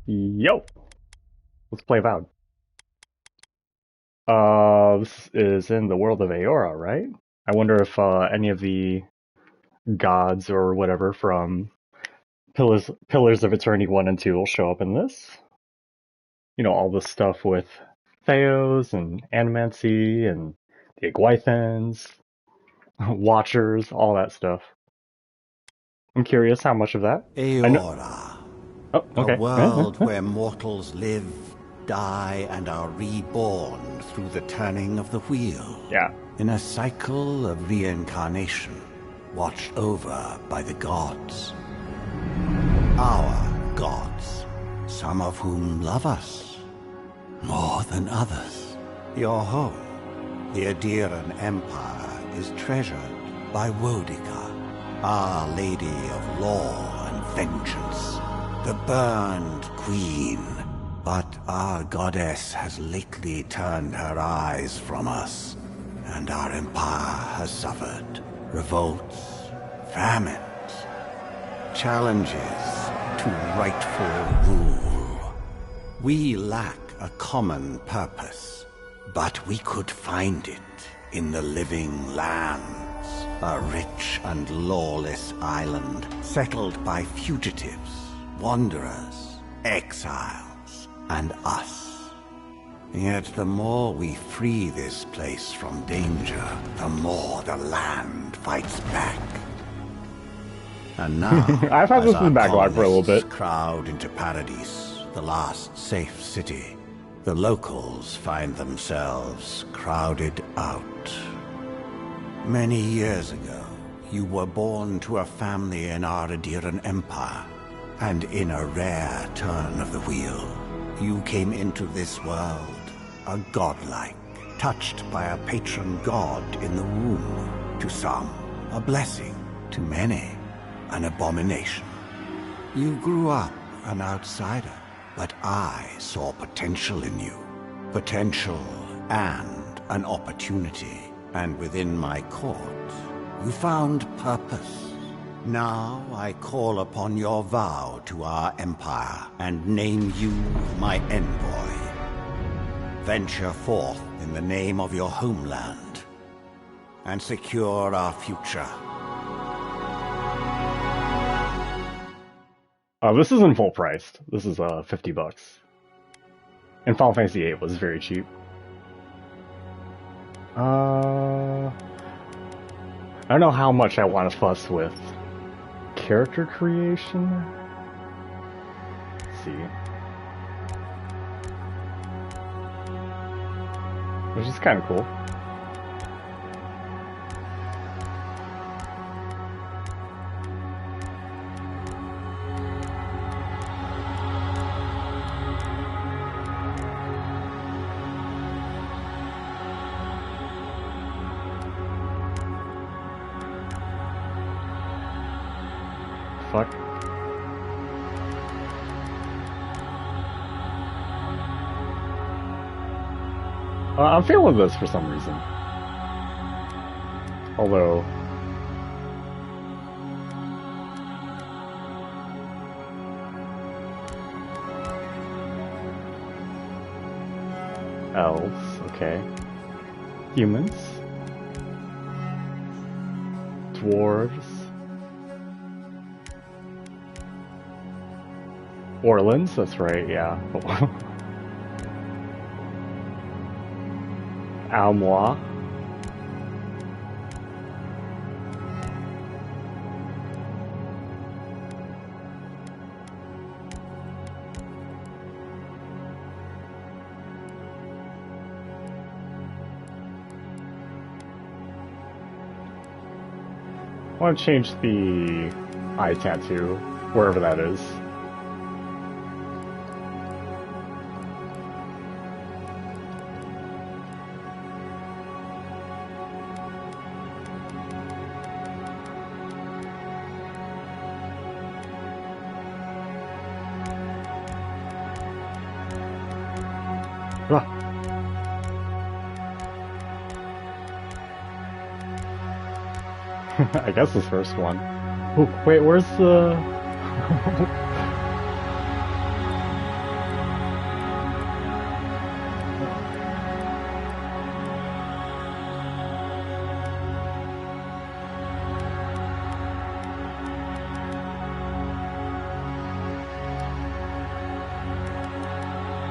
Yo, let's play Avowed. This is in the world of Aora, right? I wonder if any of the gods or whatever from Pillars of Eternity 1 and 2 will show up in this. You know, all the stuff with Theos and Animancy and the Iguaithans, Watchers, all that stuff. I'm curious how much of that. I know. Aora, Oh, a okay. world where mortals live, die, and are reborn through the turning of the wheel. Yeah. In a cycle of reincarnation, watched over by the gods. Our gods, some of whom love us more than others. Your home, the Adiran Empire, is treasured by Wodica, Our Lady of Law and Vengeance, the Burned Queen. But our goddess has lately turned her eyes from us, and our empire has suffered revolts, famines, challenges to rightful rule. We lack a common purpose, but we could find it in the living lands, a rich and lawless island settled by fugitives, wanderers, exiles, and us. Yet the more we free this place from danger, the more the land fights back. And now, I've had as this our in backlog for a little colonists bit. crowd into Paradise, the last safe city, the locals find themselves crowded out. Many years ago, you were born to a family in our Adiran Empire, and in a rare turn of the wheel, you came into this world a godlike, touched by a patron god in the womb. To some, a blessing. To many, an abomination. You grew up an outsider, but I saw potential in you. Potential and an opportunity. And within my court, you found purpose. Now I call upon your vow to our empire and name you my envoy. Venture forth in the name of your homeland and secure our future. This isn't full priced. This is $50. And Final Fantasy VIII was very cheap. I don't know how much I want to fuss with character creation. Let's see. Which is kind of cool. Fuck. I'm feeling this for some reason. Although... Elves, okay. Humans. Dwarves. Orlans, that's right, yeah. Almois. I want to change the eye tattoo, wherever that is. Ah. I guess this first one. Ooh, wait, where's the...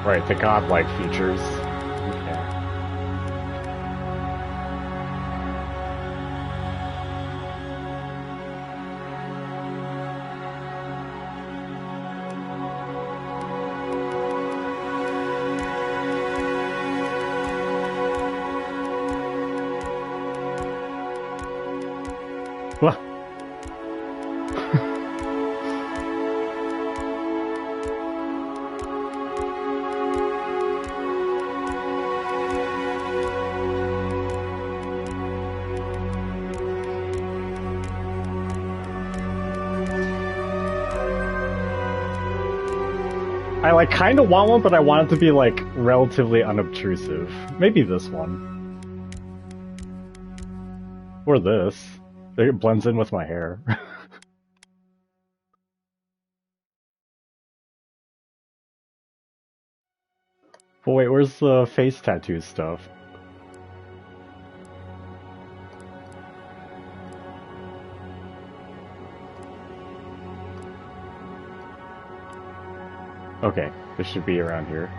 Right, the godlike features. Okay. Well, I like kind of want one, but I want it to be like relatively unobtrusive. Maybe this one. Or this. It blends in with my hair. But wait, where's the face tattoo stuff? Okay, this should be around here.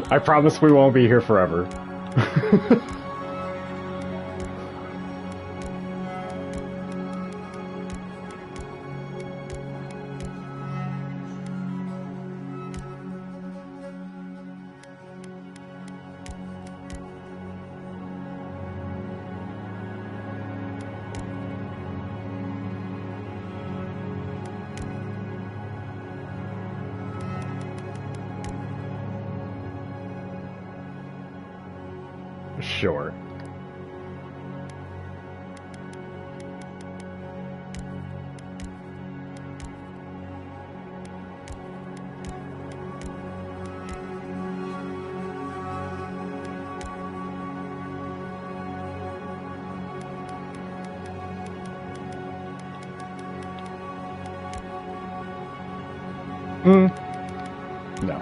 I promise we won't be here forever. Sure. Hmm. No.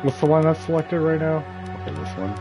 What's the one that's selected right now? Okay, this one.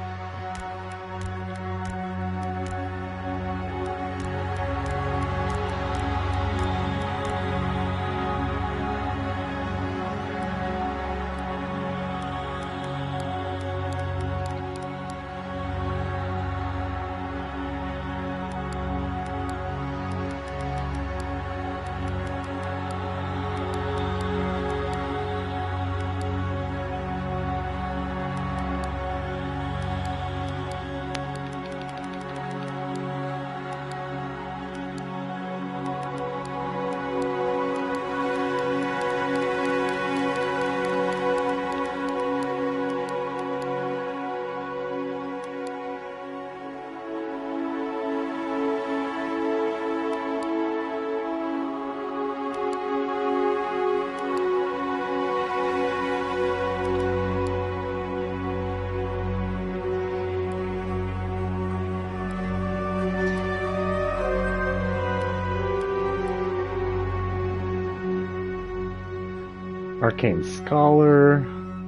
Arcane Scholar,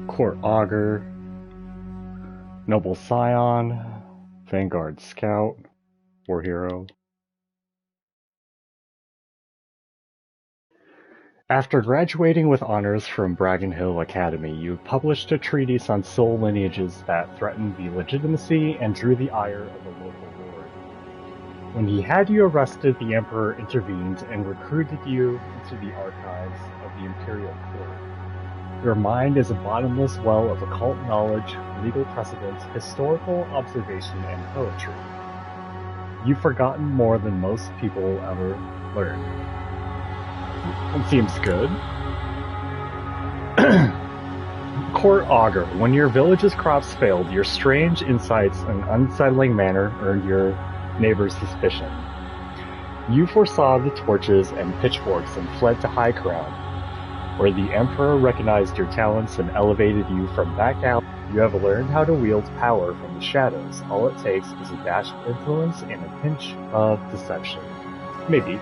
Court Augur, Noble Scion, Vanguard Scout, War Hero. After graduating with honors from Bracken Hill Academy, you published a treatise on soul lineages that threatened the legitimacy and drew the ire of the local lord. When he had you arrested, the Emperor intervened and recruited you into the archives of the Imperial Court. Your mind is a bottomless well of occult knowledge, legal precedents, historical observation, and poetry. You've forgotten more than most people will ever learn. Seems good. Court Augur. When your village's crops failed, your strange insights and unsettling manner earned your neighbors' suspicion. You foresaw the torches and pitchforks and fled to High Crown, where the Emperor recognized your talents and elevated you from back out. You have learned how to wield power from the shadows. All it takes is a dash of influence and a pinch of deception. Maybe.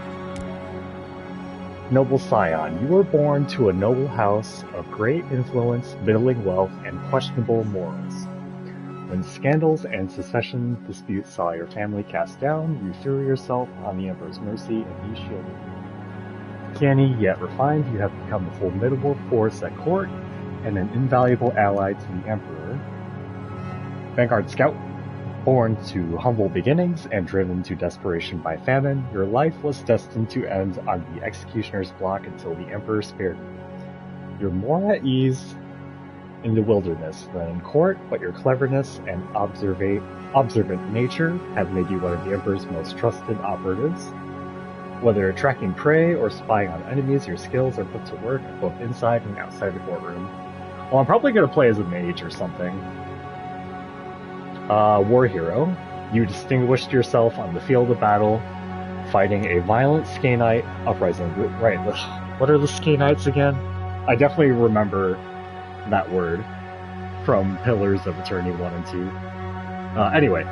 Noble Scion, you were born to a noble house of great influence, middling wealth, and questionable morals. When scandals and secession disputes saw your family cast down, you threw yourself on the Emperor's mercy and he shielded you. Canny yet refined, you have become a formidable force at court and an invaluable ally to the Emperor. Vanguard Scout, born to humble beginnings and driven to desperation by famine, your life was destined to end on the executioner's block until the Emperor spared you. You're more at ease in the wilderness than in court, but your cleverness and observant nature have made you one of the Emperor's most trusted operatives. Whether tracking prey or spying on enemies, your skills are put to work both inside and outside the courtroom. Well, I'm probably going to play as a mage or something. War hero. You distinguished yourself on the field of battle, fighting a violent Skanite uprising. Right, what are the Skanites again? I definitely remember that word from Pillars of Eternity 1 and 2. Anyway,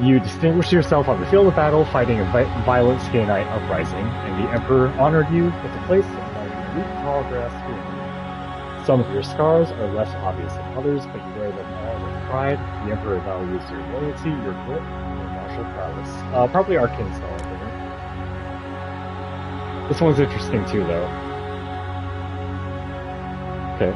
you distinguished yourself on the field of battle, fighting a violent Skanite uprising, and the Emperor honored you with a place among the elite tall grass green. Some of your scars are less obvious than others, but you wear them all with pride. The Emperor values your loyalty, your grit, and your martial prowess. Probably Arcane Style, I think. This one's interesting too, though. Okay.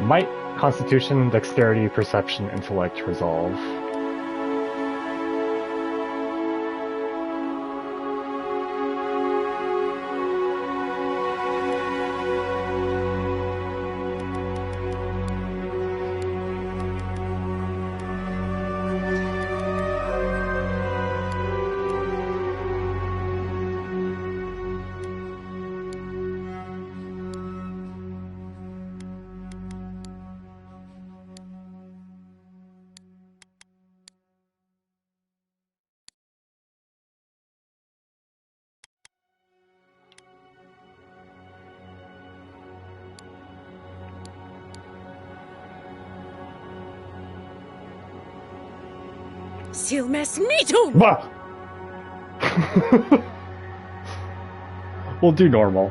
Might, Constitution, Dexterity, Perception, Intellect, Resolve. Silmes Mitum! Bah! We'll do normal.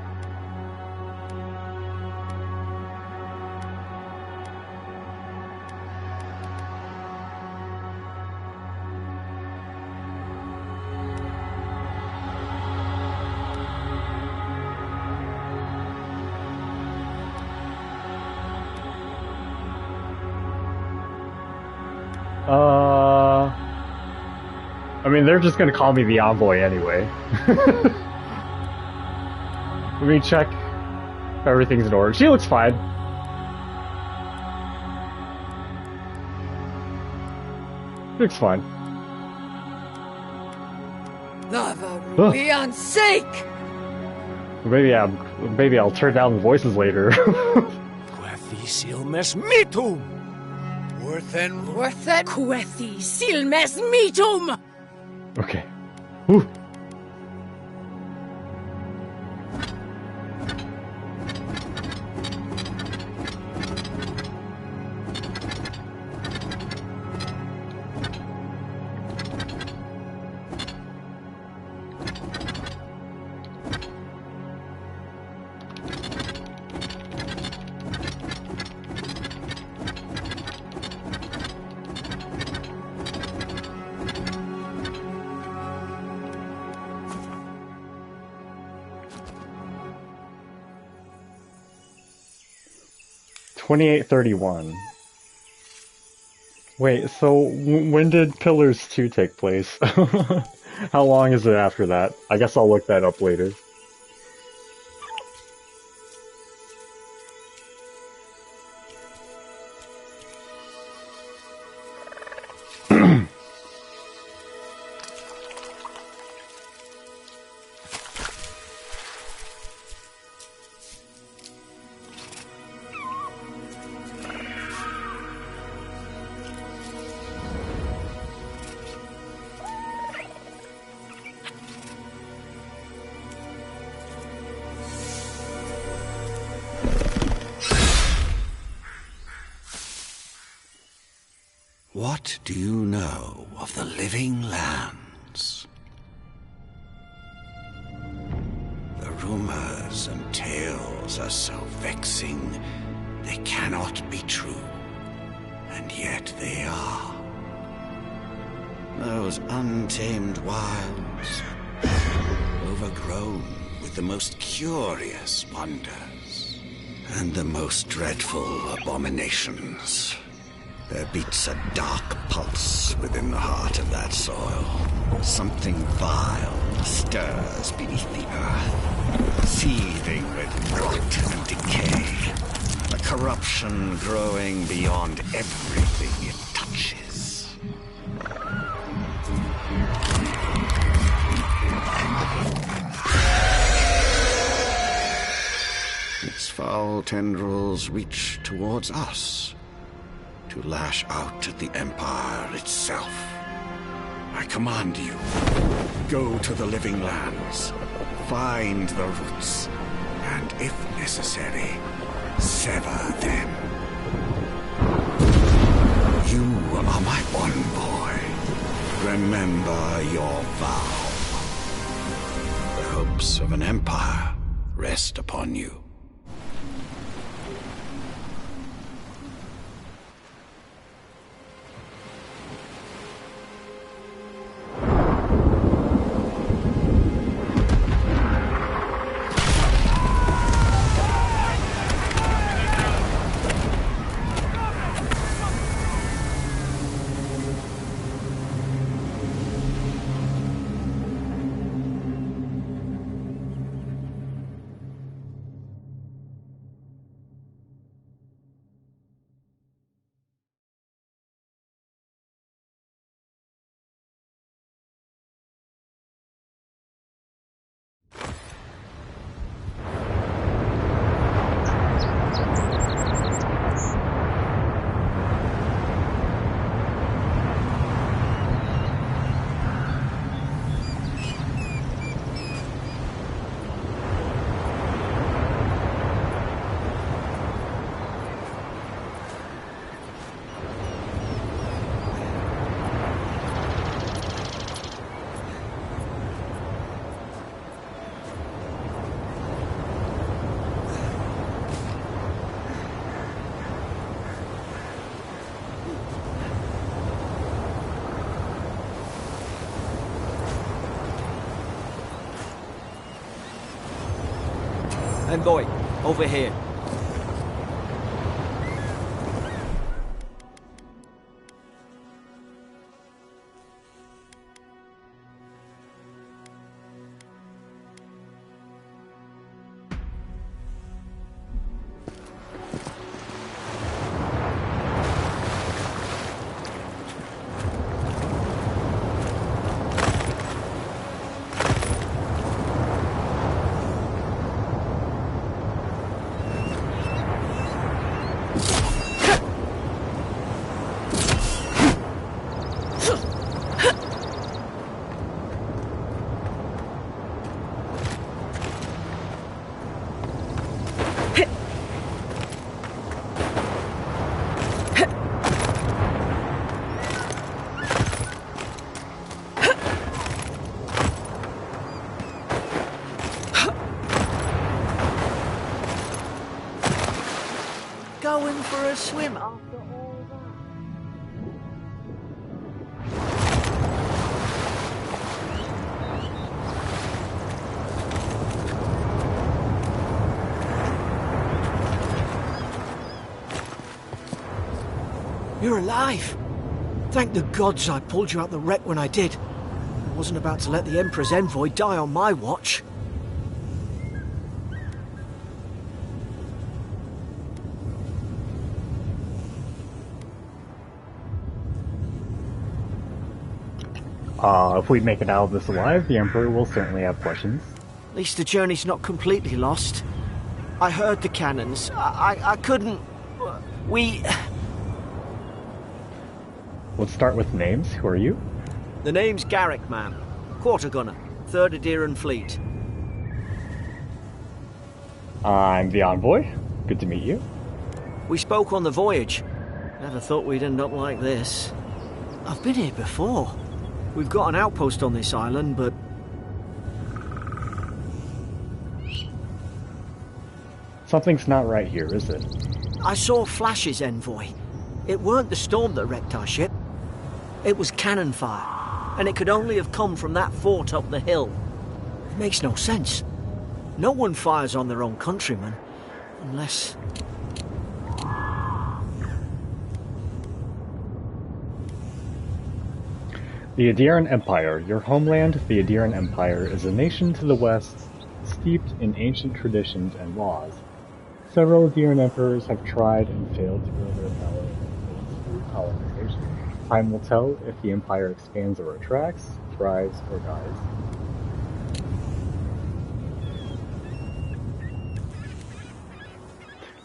I mean, they're just gonna call me the envoy anyway. Let me check if everything's in order. She looks fine. Looks fine. Leon's sake! Maybe I'll turn down the voices later. Quethi silmes mitum! Worthen Quethi Silmes Mitum! Okay. Whew. $28.31. Wait, so when did Pillars 2 take place? How long is it after that? I guess I'll look that up later. What do you know of the living lands? The rumors and tales are so vexing, they cannot be true, and yet they are. Those untamed wilds, overgrown with the most curious wonders, and the most dreadful abominations. There beats a dark pulse within the heart of that soil. Something vile stirs beneath the earth, seething with rot and decay. A corruption growing beyond everything it touches. Its foul tendrils reach towards us, to lash out at the Empire itself. I command you, go to the living lands, find the roots, and if necessary, sever them. You are my one boy. Remember your vow. The hopes of an empire rest upon you. Envoy, over here. Going for a swim after all that? You're alive! Thank the gods I pulled you out the wreck when I did. I wasn't about to let the Emperor's envoy die on my watch. If we make it out of this alive, the Emperor will certainly have questions. At least the journey's not completely lost. I heard the cannons. I couldn't... We... Let's start with names. Who are you? The name's Garrick, ma'am. Quarter gunner, 3rd Adheran Fleet. I'm the Envoy. Good to meet you. We spoke on the voyage. Never thought we'd end up like this. I've been here before. We've got an outpost on this island, but... Something's not right here, is it? I saw flashes, Envoy. It weren't the storm that wrecked our ship. It was cannon fire, and it could only have come from that fort up the hill. It makes no sense. No one fires on their own countrymen, unless... The Adheran Empire. Your homeland, the Adheran Empire, is a nation to the west, steeped in ancient traditions and laws. Several Adheran emperors have tried and failed to grow their power and influence through colonization. Time will tell if the empire expands or retracts, thrives or dies.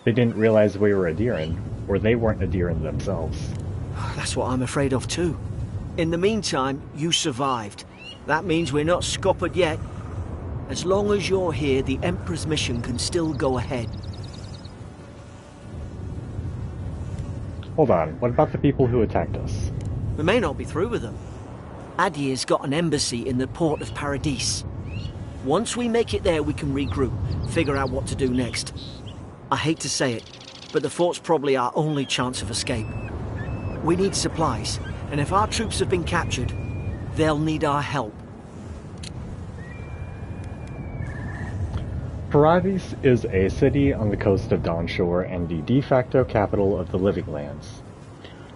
They didn't realize we were Adheran, or they weren't Adheran themselves. That's what I'm afraid of too. In the meantime, you survived. That means we're not scuppered yet. As long as you're here, the Emperor's mission can still go ahead. Hold on, what about the people who attacked us? We may not be through with them. Adir's got an embassy in the port of Paradis. Once we make it there, we can regroup, figure out what to do next. I hate to say it, but the fort's probably our only chance of escape. We need supplies, and if our troops have been captured, they'll need our help. Paradis is a city on the coast of Dawnshore and the de facto capital of the Living Lands.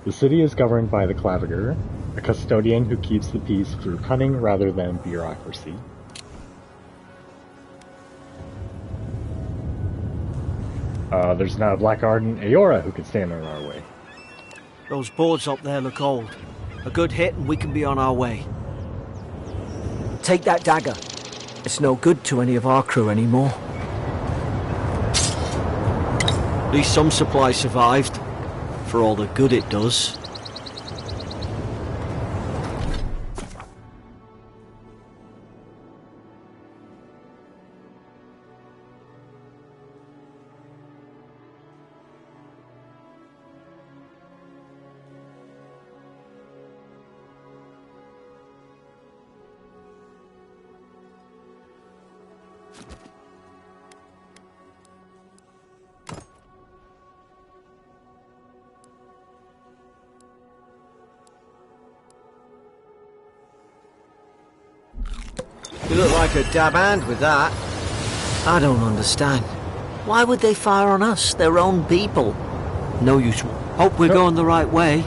The city is governed by the Claviger, a custodian who keeps the peace through cunning rather than bureaucracy. There's not a blackguard in Aora who could stand in our way. Those boards up there look old. A good hit and we can be on our way. Take that dagger. It's no good to any of our crew anymore. At least some supplies survived, for all the good it does. You look like a dab hand with that. I don't understand. Why would they fire on us, their own people? No use. Hope we're going the right way.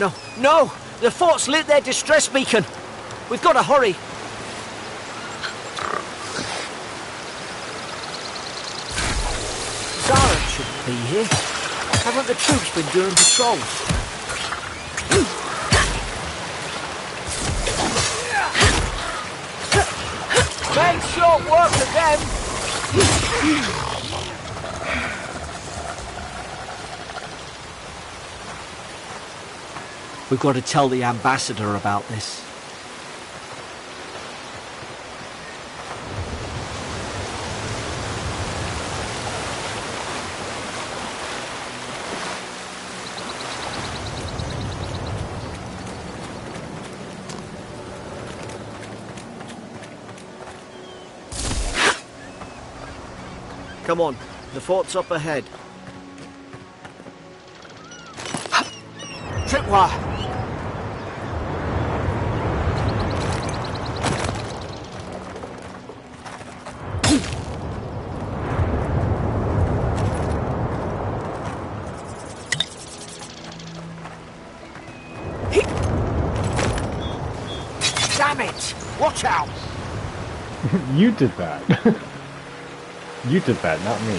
No, no! The fort's lit their distress beacon! We've got to hurry! Zara shouldn't be here. Haven't the troops been doing patrols? Make short work of them! We've got to tell the ambassador about this. Come on, the fort's up ahead. Tripwire! Damn it! Watch out! You did that. You did that, not me.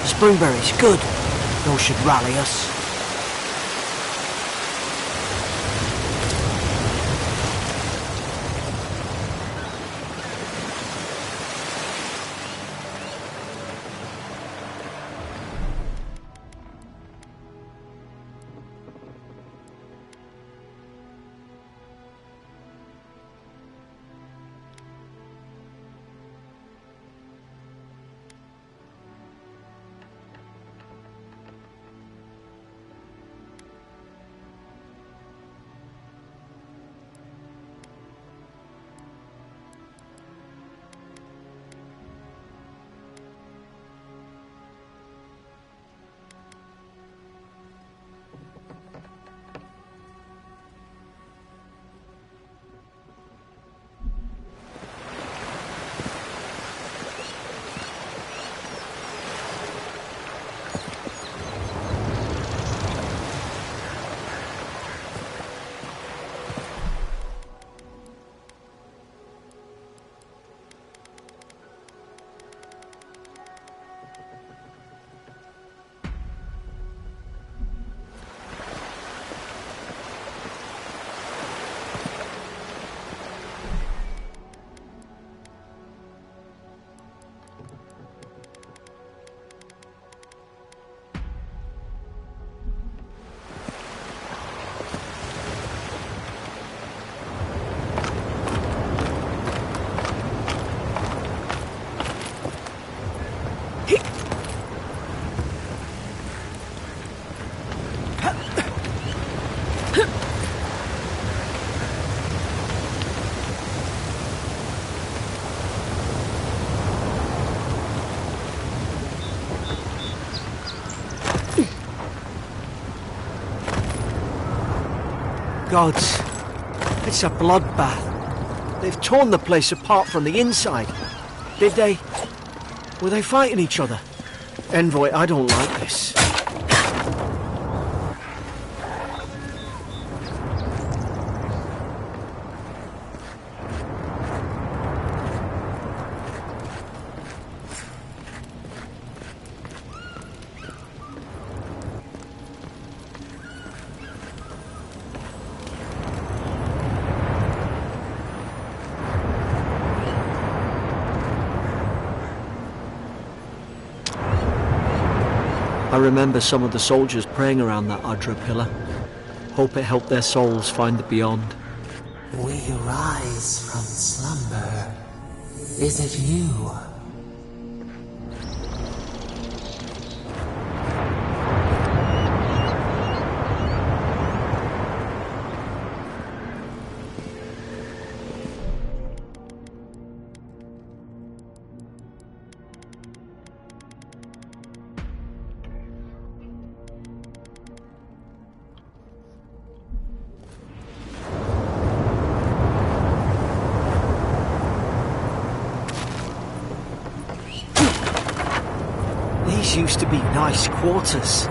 Springberries, good. Those should rally us. Gods, it's a bloodbath. They've torn the place apart from the inside. Were they fighting each other? Envoy, I don't like this. I remember some of the soldiers praying around that Adra pillar. Hope it helped their souls find the beyond. We rise from slumber. Is it you? These used to be nice quarters.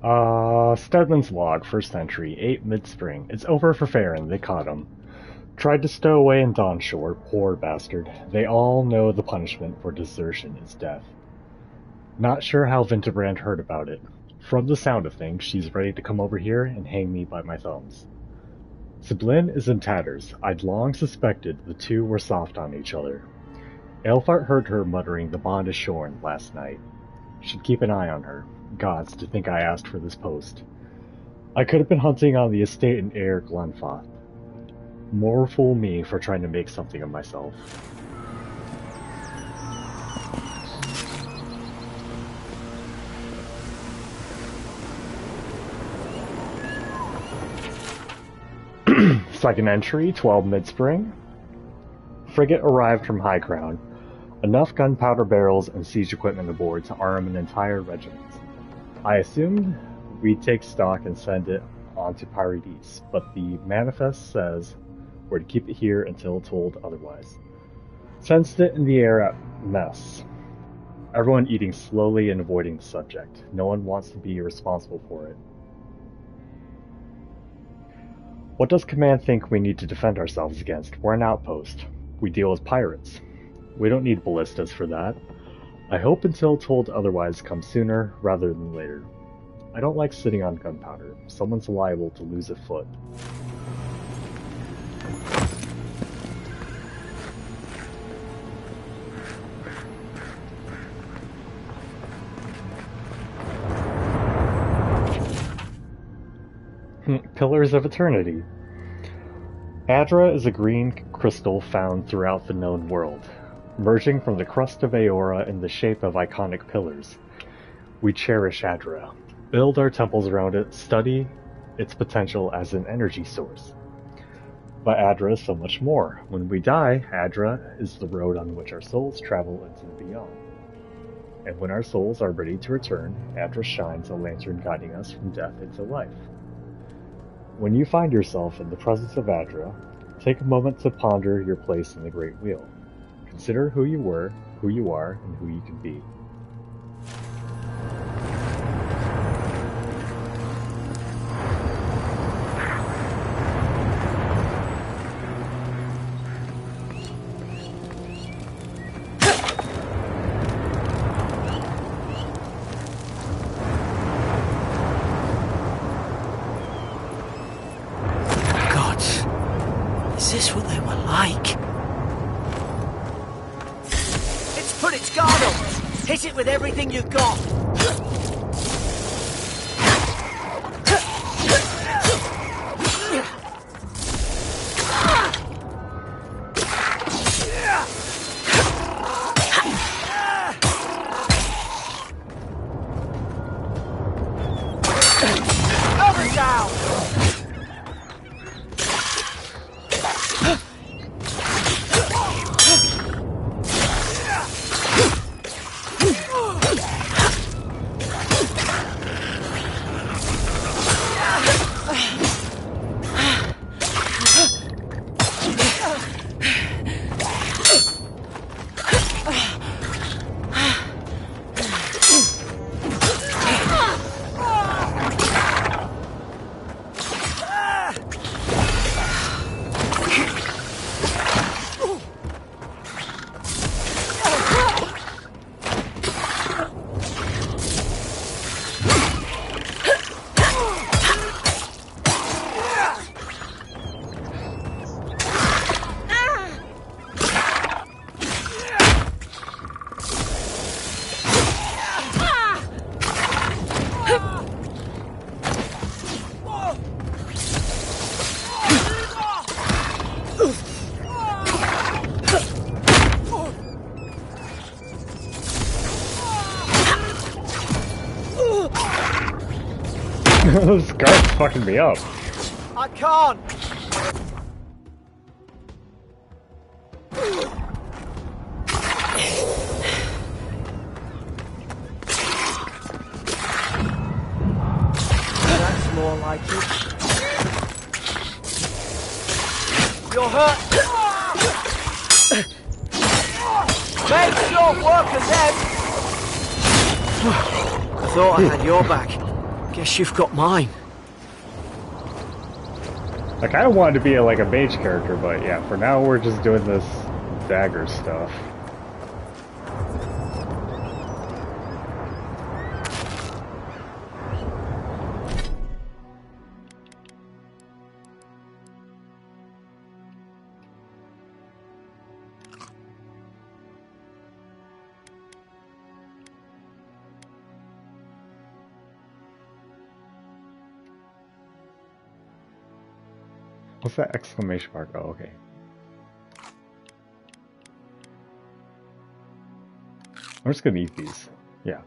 Stedman's log, first entry, 8 mid-spring. It's over for Farron, they caught him. Tried to stow away in Dawnshore, poor bastard. They all know the punishment for desertion is death. Not sure how Vinterbrand heard about it. From the sound of things, she's ready to come over here and hang me by my thumbs. Siblin is in tatters. I'd long suspected the two were soft on each other. Elfart heard her muttering the bond is shorn last night. Should keep an eye on her. Gods, to think I asked for this post. I could have been hunting on the estate in Air Glenfoth. More fool me for trying to make something of myself. Second entry, 12 mid-spring. Frigate arrived from high ground. Enough gunpowder barrels and siege equipment aboard to arm an entire regiment. I assumed we'd take stock and send it on to Paradis, but the manifest says we're to keep it here until told otherwise. Sensed it in the air at mess. Everyone eating slowly and avoiding the subject. No one wants to be responsible for it. What does Command think we need to defend ourselves against? We're an outpost. We deal with pirates. We don't need ballistas for that. I hope until told otherwise comes sooner rather than later. I don't like sitting on gunpowder. Someone's liable to lose a foot. Pillars of Eternity. Adra is a green crystal found throughout the known world, emerging from the crust of Aora in the shape of iconic pillars. We cherish Adra, build our temples around it, study its potential as an energy source. But Adra is so much more. When we die, Adra is the road on which our souls travel into the beyond. And when our souls are ready to return, Adra shines a lantern guiding us from death into life. When you find yourself in the presence of Adra, take a moment to ponder your place in the Great Wheel. Consider who you were, who you are, and who you can be. Is this what they were like? It's put its guard up! Hit it with everything you've got! Over down! This guard's fucking me up. I can't! That's more like it. You're hurt! Make short work of them! I thought I had your back. Guess you've got mine. I kind of wanted to be like a mage character, but yeah, for now we're just doing this dagger stuff. What's that exclamation mark? Oh, okay. I'm just gonna eat these. Yeah.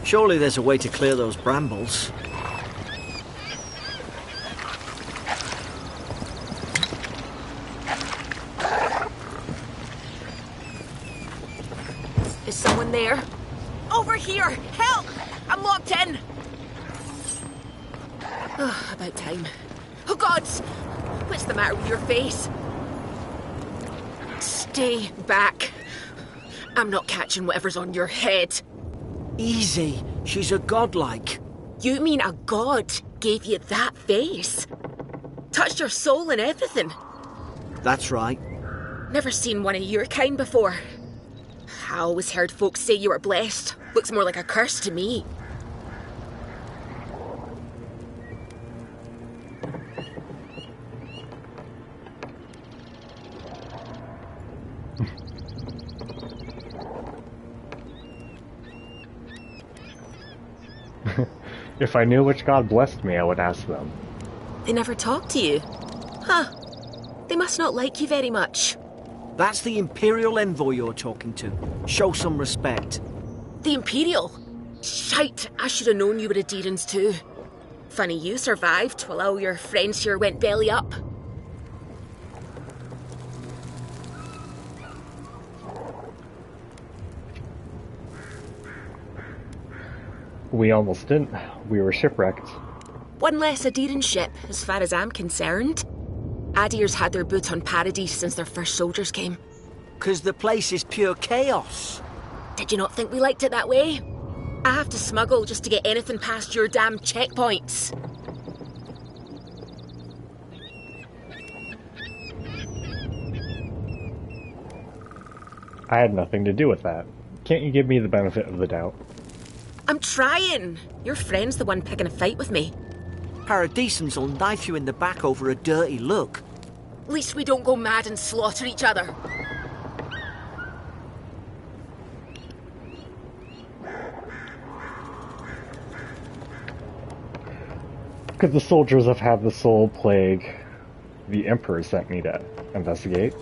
Surely there's a way to clear those brambles. Is someone there? Over here! Help! I'm locked in! Oh, about time. Oh, gods! What's the matter with your face? Stay back. I'm not catching whatever's on your head. Easy. She's a godlike. You mean a god gave you that face? Touched your soul and everything? That's right. Never seen one of your kind before. I always heard folks say you were blessed. Looks more like a curse to me. If I knew which god blessed me, I would ask them. They never talk to you? Huh. They must not like you very much. That's the Imperial envoy you're talking to. Show some respect. The Imperial? Shite, I should have known you were a Deerans too. Funny you survived while all your friends here went belly up. We almost didn't. We were shipwrecked. One less Adirran ship, as far as I'm concerned. Adir's had their boot on Paradise since their first soldiers came. 'Cause the place is pure chaos. Did you not think we liked it that way? I have to smuggle just to get anything past your damn checkpoints. I had nothing to do with that. Can't you give me the benefit of the doubt? I'm trying. Your friend's the one picking a fight with me. Paradisans will knife you in the back over a dirty look. At least we don't go mad and slaughter each other. Could the soldiers have had the soul plague the Emperor sent me to investigate?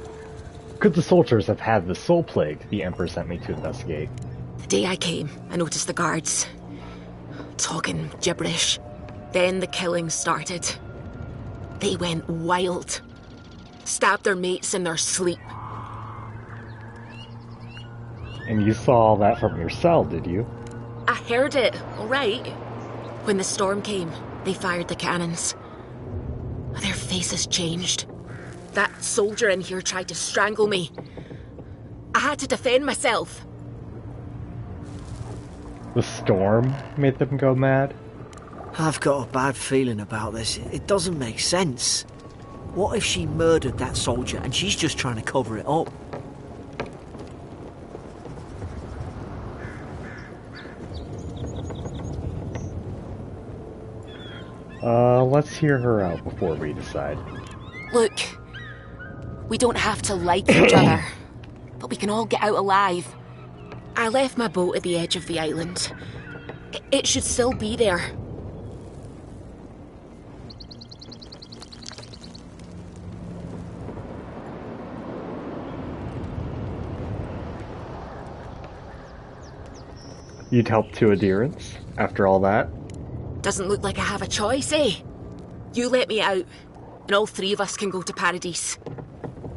Could the soldiers have had the soul plague the Emperor sent me to investigate? The day I came, I noticed the guards talking gibberish. Then the killing started. They went wild. Stabbed their mates in their sleep. And you saw all that from your cell, did you? I heard it, alright. When the storm came, they fired the cannons. Their faces changed. That soldier in here tried to strangle me. I had to defend myself. The storm made them go mad? I've got a bad feeling about this. It doesn't make sense. What if she murdered that soldier and she's just trying to cover it up? Let's hear her out before we decide. Look, we don't have to like each other, but we can all get out alive. I left my boat at the edge of the island. It should still be there. You'd help to adherence after all that? Doesn't look like I have a choice, eh? You let me out, and all three of us can go to Paradise.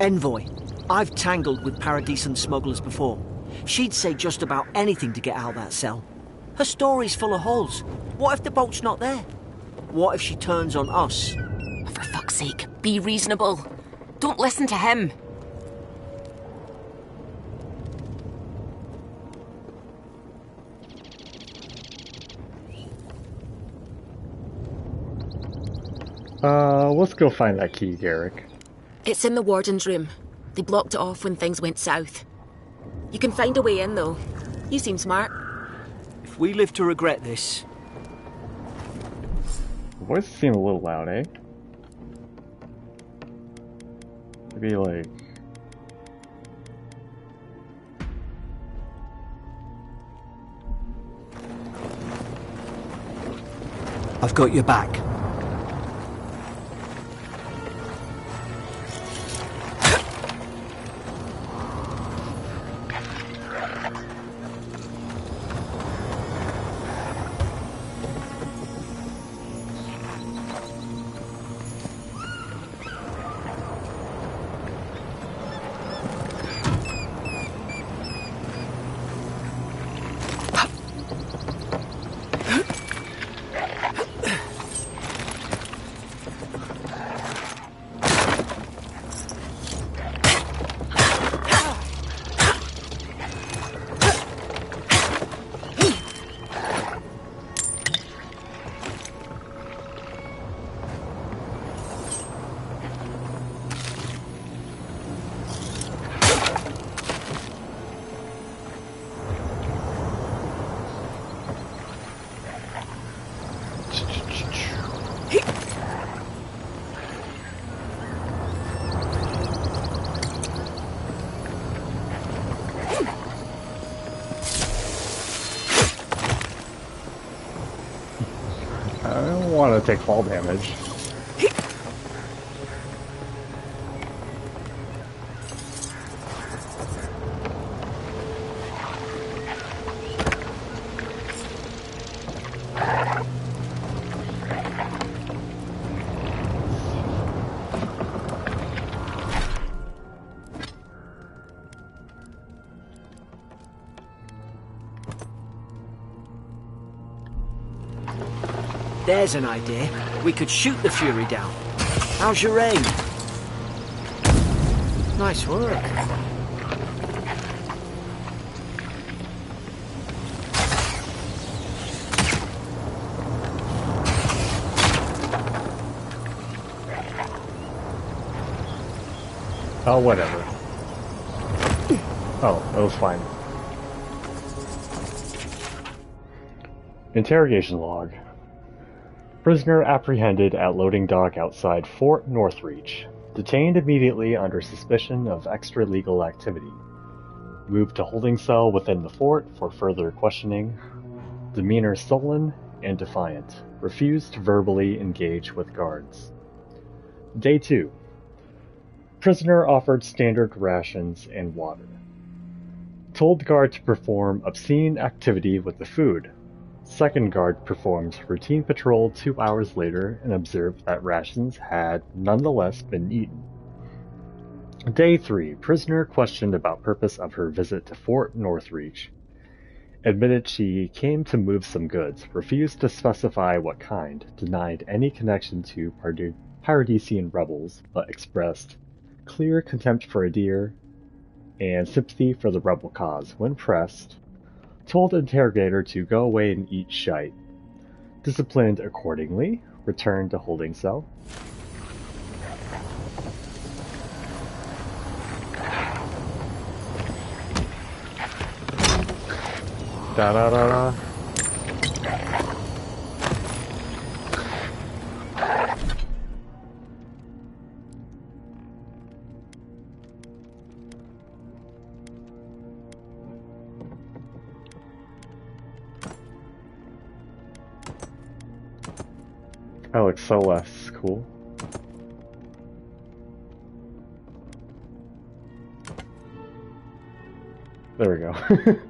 Envoy, I've tangled with Paradisian smugglers before. She'd say just about anything to get out of that cell. Her story's full of holes. What if the boat's not there? What if she turns on us? For fuck's sake, be reasonable. Don't listen to him. Let's go find that key, Garrick. It's in the warden's room. They blocked it off when things went south. You can find a way in, though. You seem smart. If we live to regret this... The voices seem a little loud, eh? Maybe like... I've got your back. I don't want to take fall damage. There's an idea. We could shoot the Fury down. How's your aim? Nice work. Oh, whatever. Oh, that was fine. Interrogation log. Prisoner apprehended at loading dock outside Fort Northreach. Detained immediately under suspicion of extra-legal activity. Moved to holding cell within the fort for further questioning. Demeanor sullen and defiant. Refused to verbally engage with guards. Day 2. Prisoner offered standard rations and water. Told guard to perform obscene activity with the food. Second guard performed routine patrol 2 hours later and observed that rations had nonetheless been eaten. Day 3. Prisoner questioned about purpose of her visit to Fort Northreach. Admitted she came to move some goods, refused to specify what kind, denied any connection to Paradisian rebels, but expressed clear contempt for Adir and sympathy for the rebel cause. When pressed, told interrogator to go away and eat shite. Disciplined accordingly, returned to holding cell. Da da da da. That looks so less cool. There we go.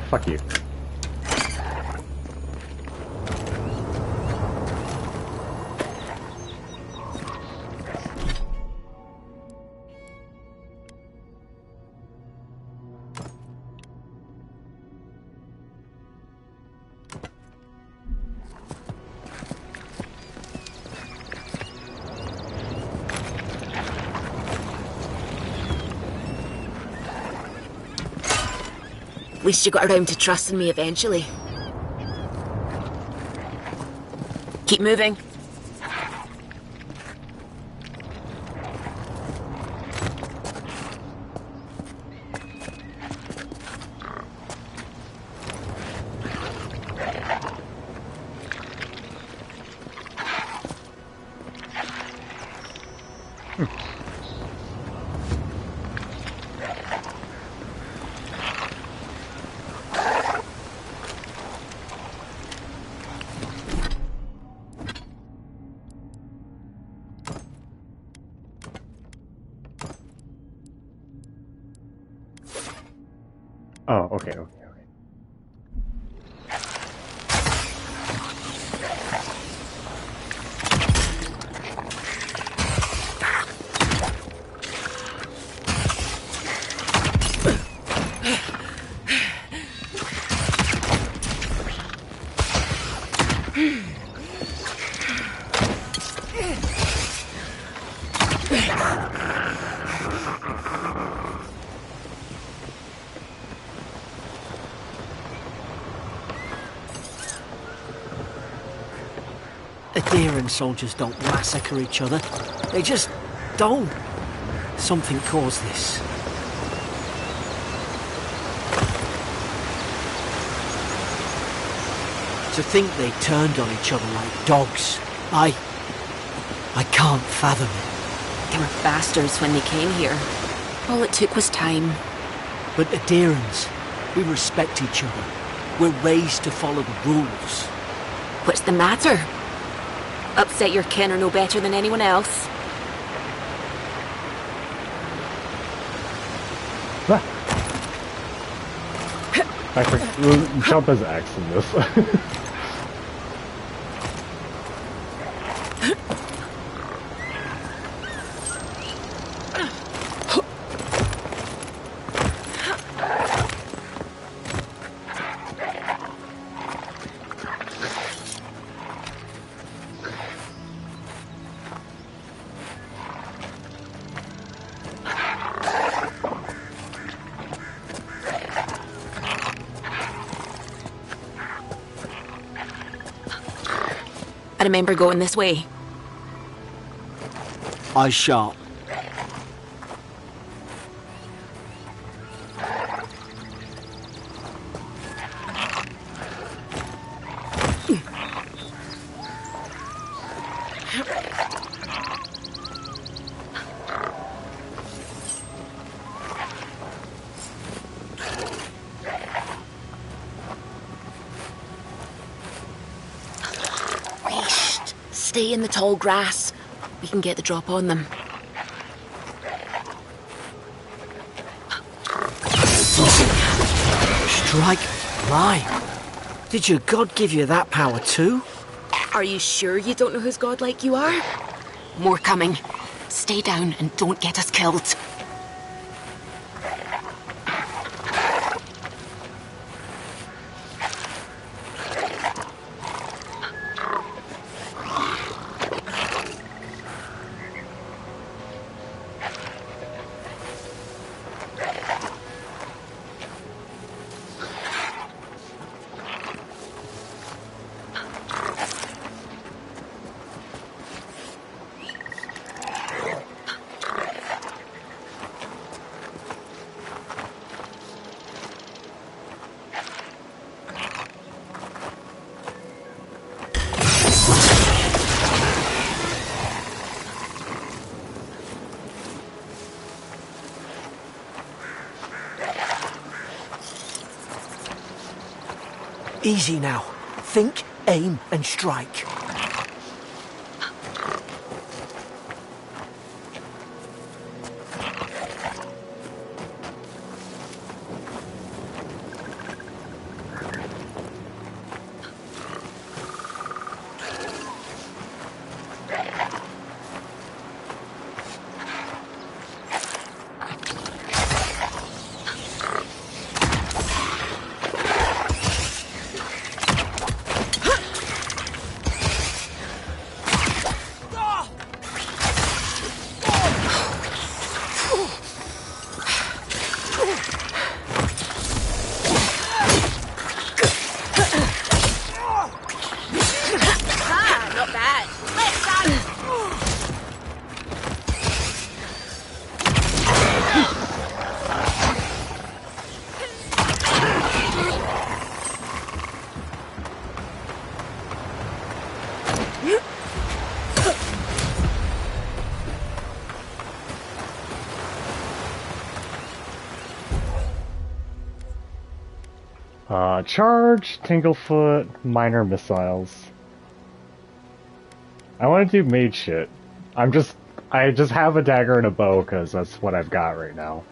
Fuck you. At least you got around to trusting me eventually. Keep moving. Oh, okay. Adherent soldiers don't massacre each other. They just don't. Something caused this. To think they turned on each other like dogs. I can't fathom it. They were bastards when they came here. All it took was time. But adherents, we respect each other. We're raised to follow the rules. What's the matter? Upset your kin are no better than anyone else. I forgot. Jump as X in this. I remember going this way. Eyes sharp. Stay in the tall grass. We can get the drop on them. Strike blind. Did your god give you that power too? Are you sure you don't know whose godlike you are? More coming. Stay down and don't get us killed. Easy now. Think, aim, and strike. Charge, Tinglefoot, minor missiles. I want to do mage shit. I just have a dagger and a bow because that's what I've got right now.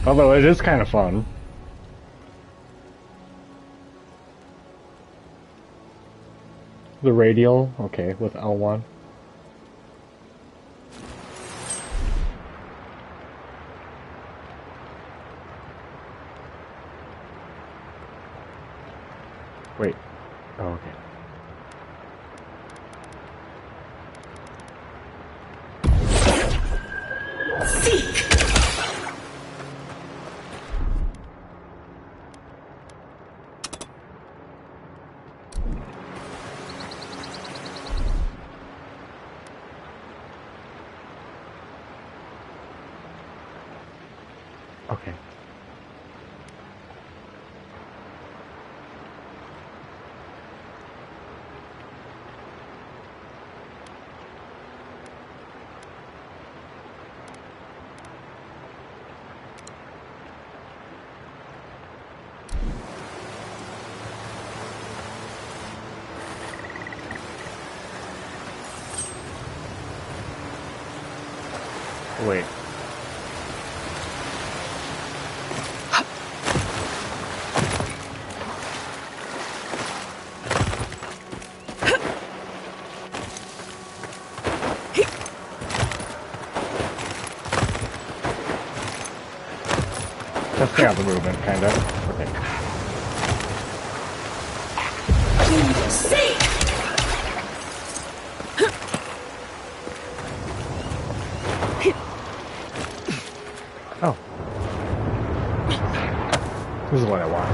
Although it is kind of fun. The radial, okay, with L1. Wait. Oh, okay. Seek! Okay. Wait. Testing out the movement, kind of. Okay. Oh. This is what I want.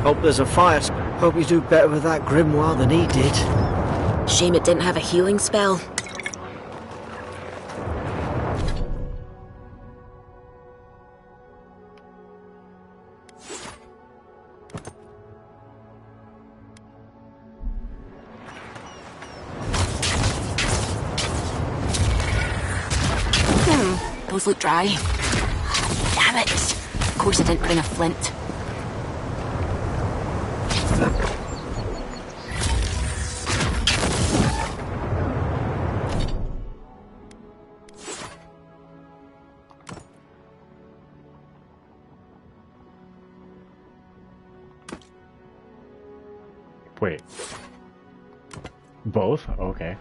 Hope there's a fire. Hope you do better with that grimoire than he did. Shame it didn't have a healing spell. Those look dry. Damn it! course I didn't bring a flint. Wait. Both? Okay.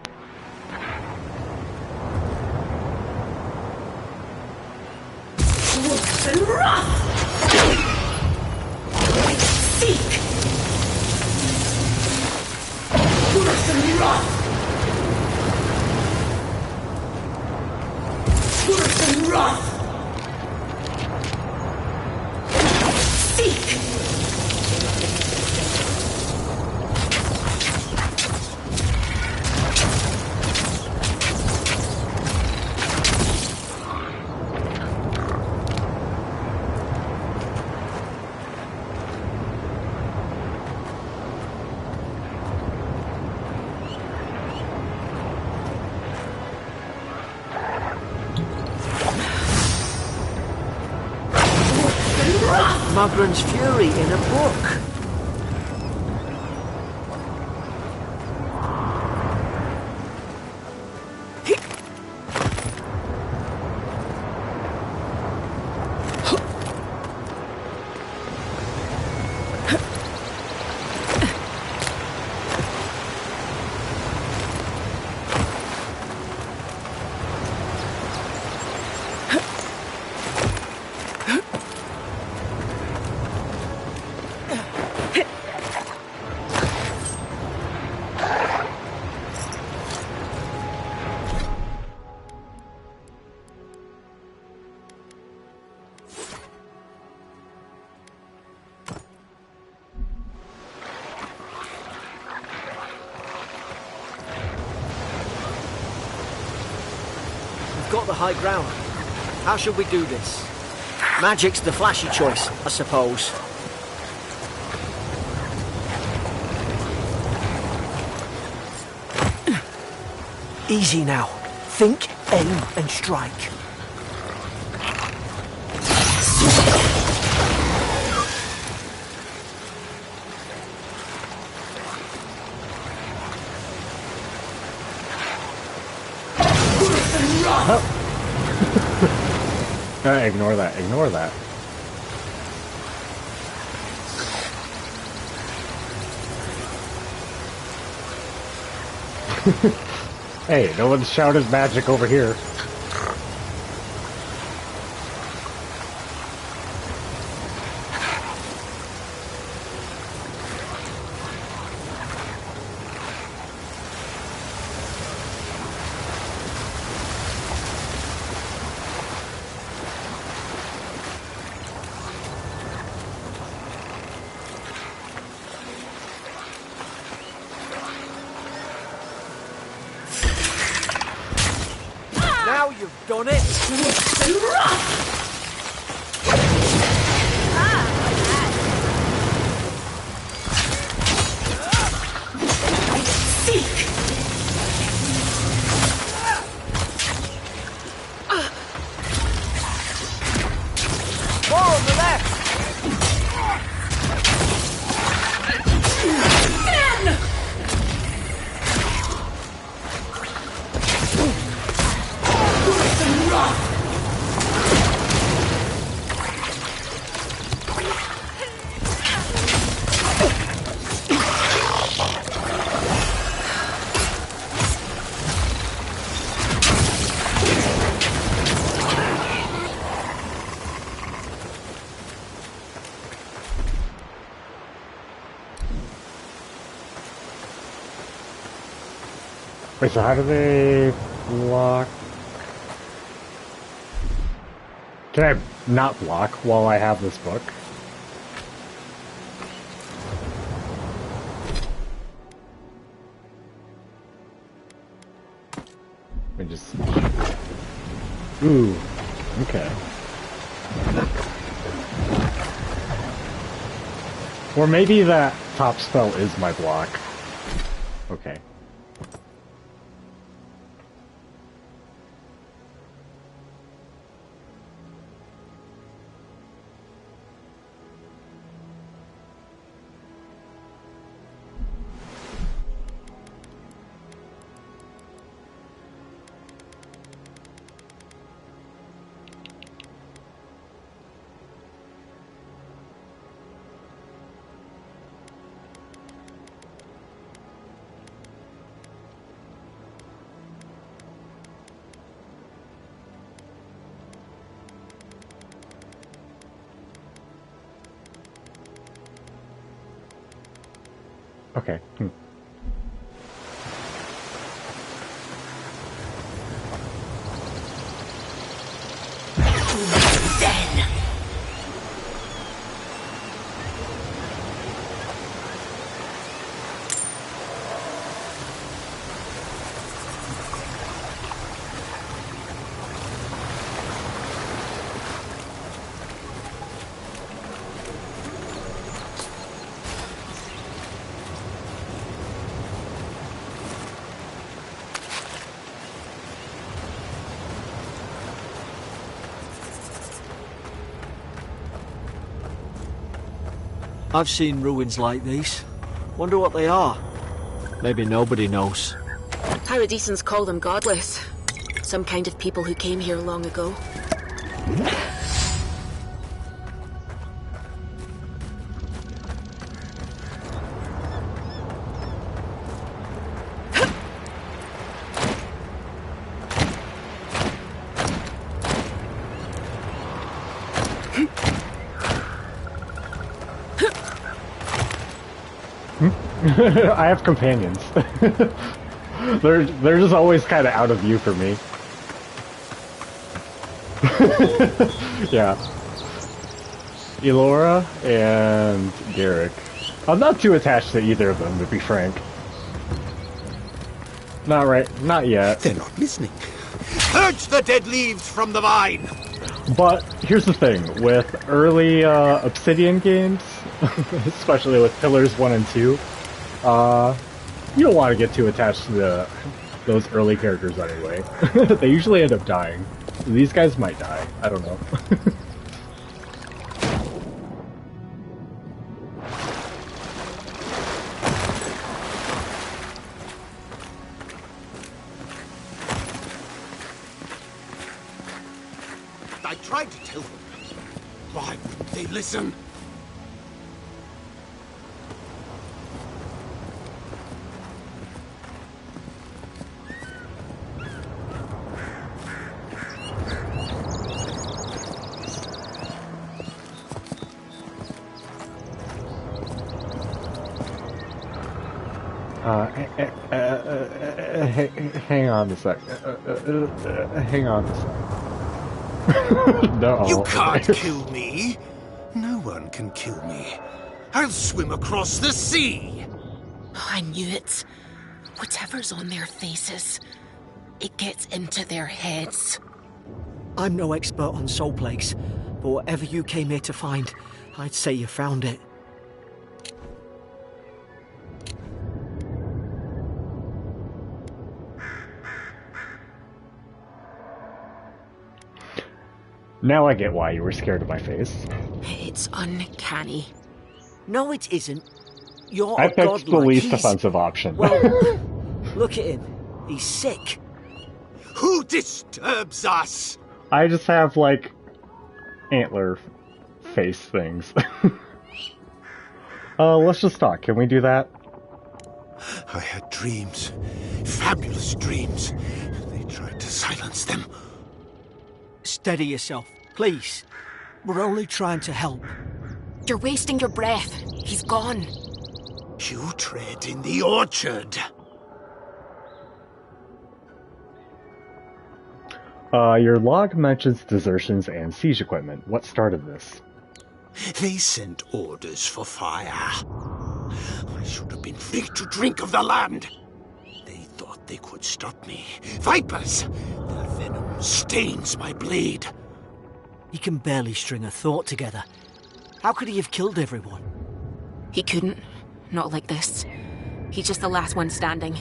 And wrath! Seek! Force and wrath! Force and wrath! Seek! Magran's Fury in a book. Got the high ground. How should we do this? Magic's the flashy choice, I suppose. Easy now. Think, aim, and strike. Ignore that, ignore that. Hey, no one shout his magic over here. Now you've done it! More on the left! Wait, so how do they block? Can I not block while I have this book? Let me just... Ooh, okay. Or maybe that top spell is my block. Okay. Okay. I've seen ruins like these. Wonder what they are. Maybe nobody knows. Paradisans call them godless. Some kind of people who came here long ago. I have companions. They're just always kind of out of view for me. Yeah. Elora and Garrick. I'm not too attached to either of them, to be frank. Not yet. They're not listening. Purge the dead leaves from the vine! But here's the thing, with early Obsidian games, especially with Pillars 1 and 2, you don't want to get too attached to those early characters anyway. They usually end up dying. These guys might die, I don't know. I tried to tell them. Why wouldn't they listen? Hang on a sec. Hang on a sec. No. You can't kill me. No one can kill me. I'll swim across the sea. Oh, I knew it. Whatever's on their faces, it gets into their heads. I'm no expert on soul plagues, but whatever you came here to find, I'd say you found it. Now I get why you were scared of my face. It's uncanny. No, it isn't. You're I a picked god the like least he's- offensive option. Well, look at him. He's sick. Who disturbs us? I just have, like, antler face things. Let's just talk. Can we do that? I had dreams. Fabulous dreams. They tried to silence them. Steady yourself, please. We're only trying to help. You're wasting your breath. He's gone. You tread in the orchard. Your log mentions desertions and siege equipment. What started this? They sent orders for fire. I should have been free to drink of the land. They thought they could stop me. Vipers! Their venom stains my blade. He can barely string a thought together. How could he have killed everyone? He couldn't. Not like this. He's just the last one standing.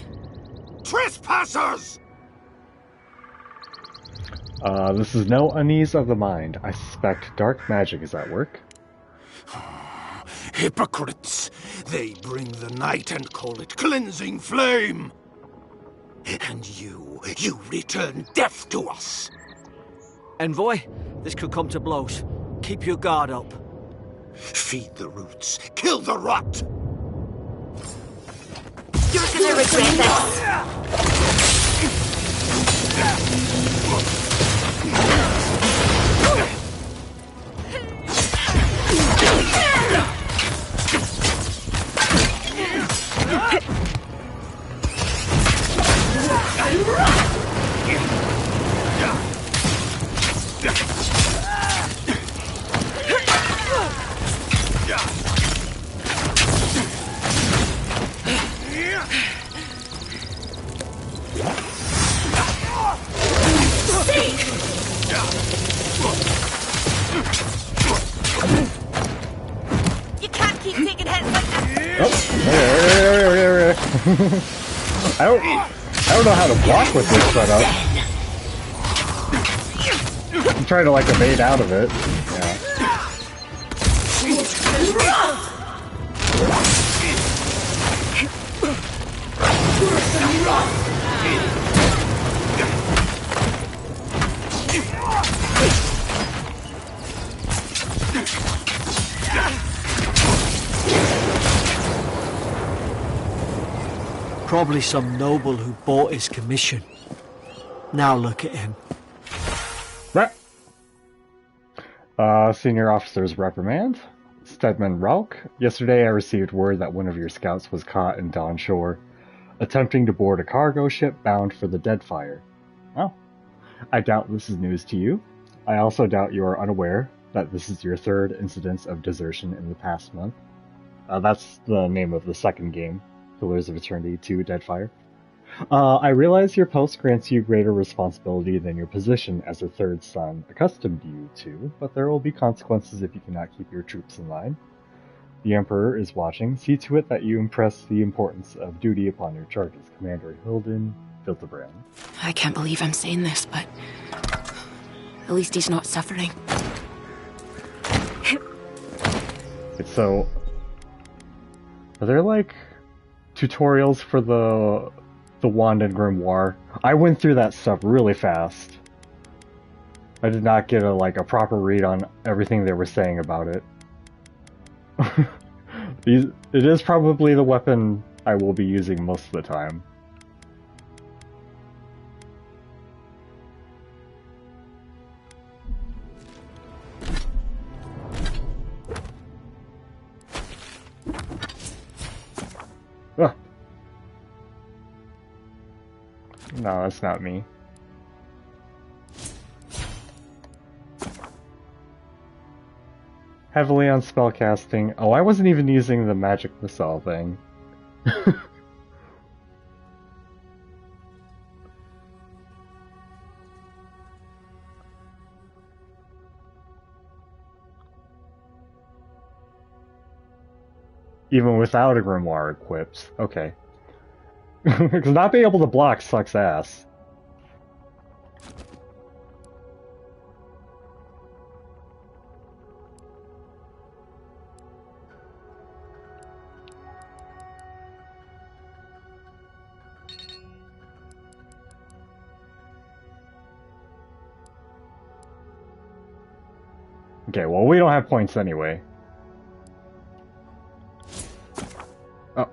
Trespassers! This is no unease of the mind. I suspect dark magic is at work. Hypocrites! They bring the night and call it cleansing flame! And you return death to us! Envoy, this could come to blows. Keep your guard up. Feed the roots, kill the rot! You're gonna regret this! I don't know how to block with this setup. I'm trying to like evade out of it. Yeah. Probably some noble who bought his commission. Now look at him. Right. Senior officer's reprimand. Stedman Rauch. Yesterday I received word that one of your scouts was caught in Dawn Shore, attempting to board a cargo ship bound for the Deadfire. Oh. I doubt this is news to you. I also doubt you are unaware that this is your third incidence of desertion in the past month. That's the name of the second game, Pillars of Eternity 2 Deadfire. I realize your post grants you greater responsibility than your position as a third son accustomed you to, but there will be consequences if you cannot keep your troops in line. The Emperor is watching. See to it that you impress the importance of duty upon your charges. Commander Hilden Filterbrand. I can't believe I'm saying this, but at least he's not suffering. So, are there like tutorials for the Wand and Grimoire? I went through that stuff really fast. I did not get a proper read on everything they were saying about it. It is probably the weapon I will be using most of the time. Ah. No, that's not me. Heavily on spellcasting. Oh, I wasn't even using the magic missile thing. Even without a grimoire equipped. Okay. Because not being able to block sucks ass. Okay, well, we don't have points anyway. Oh.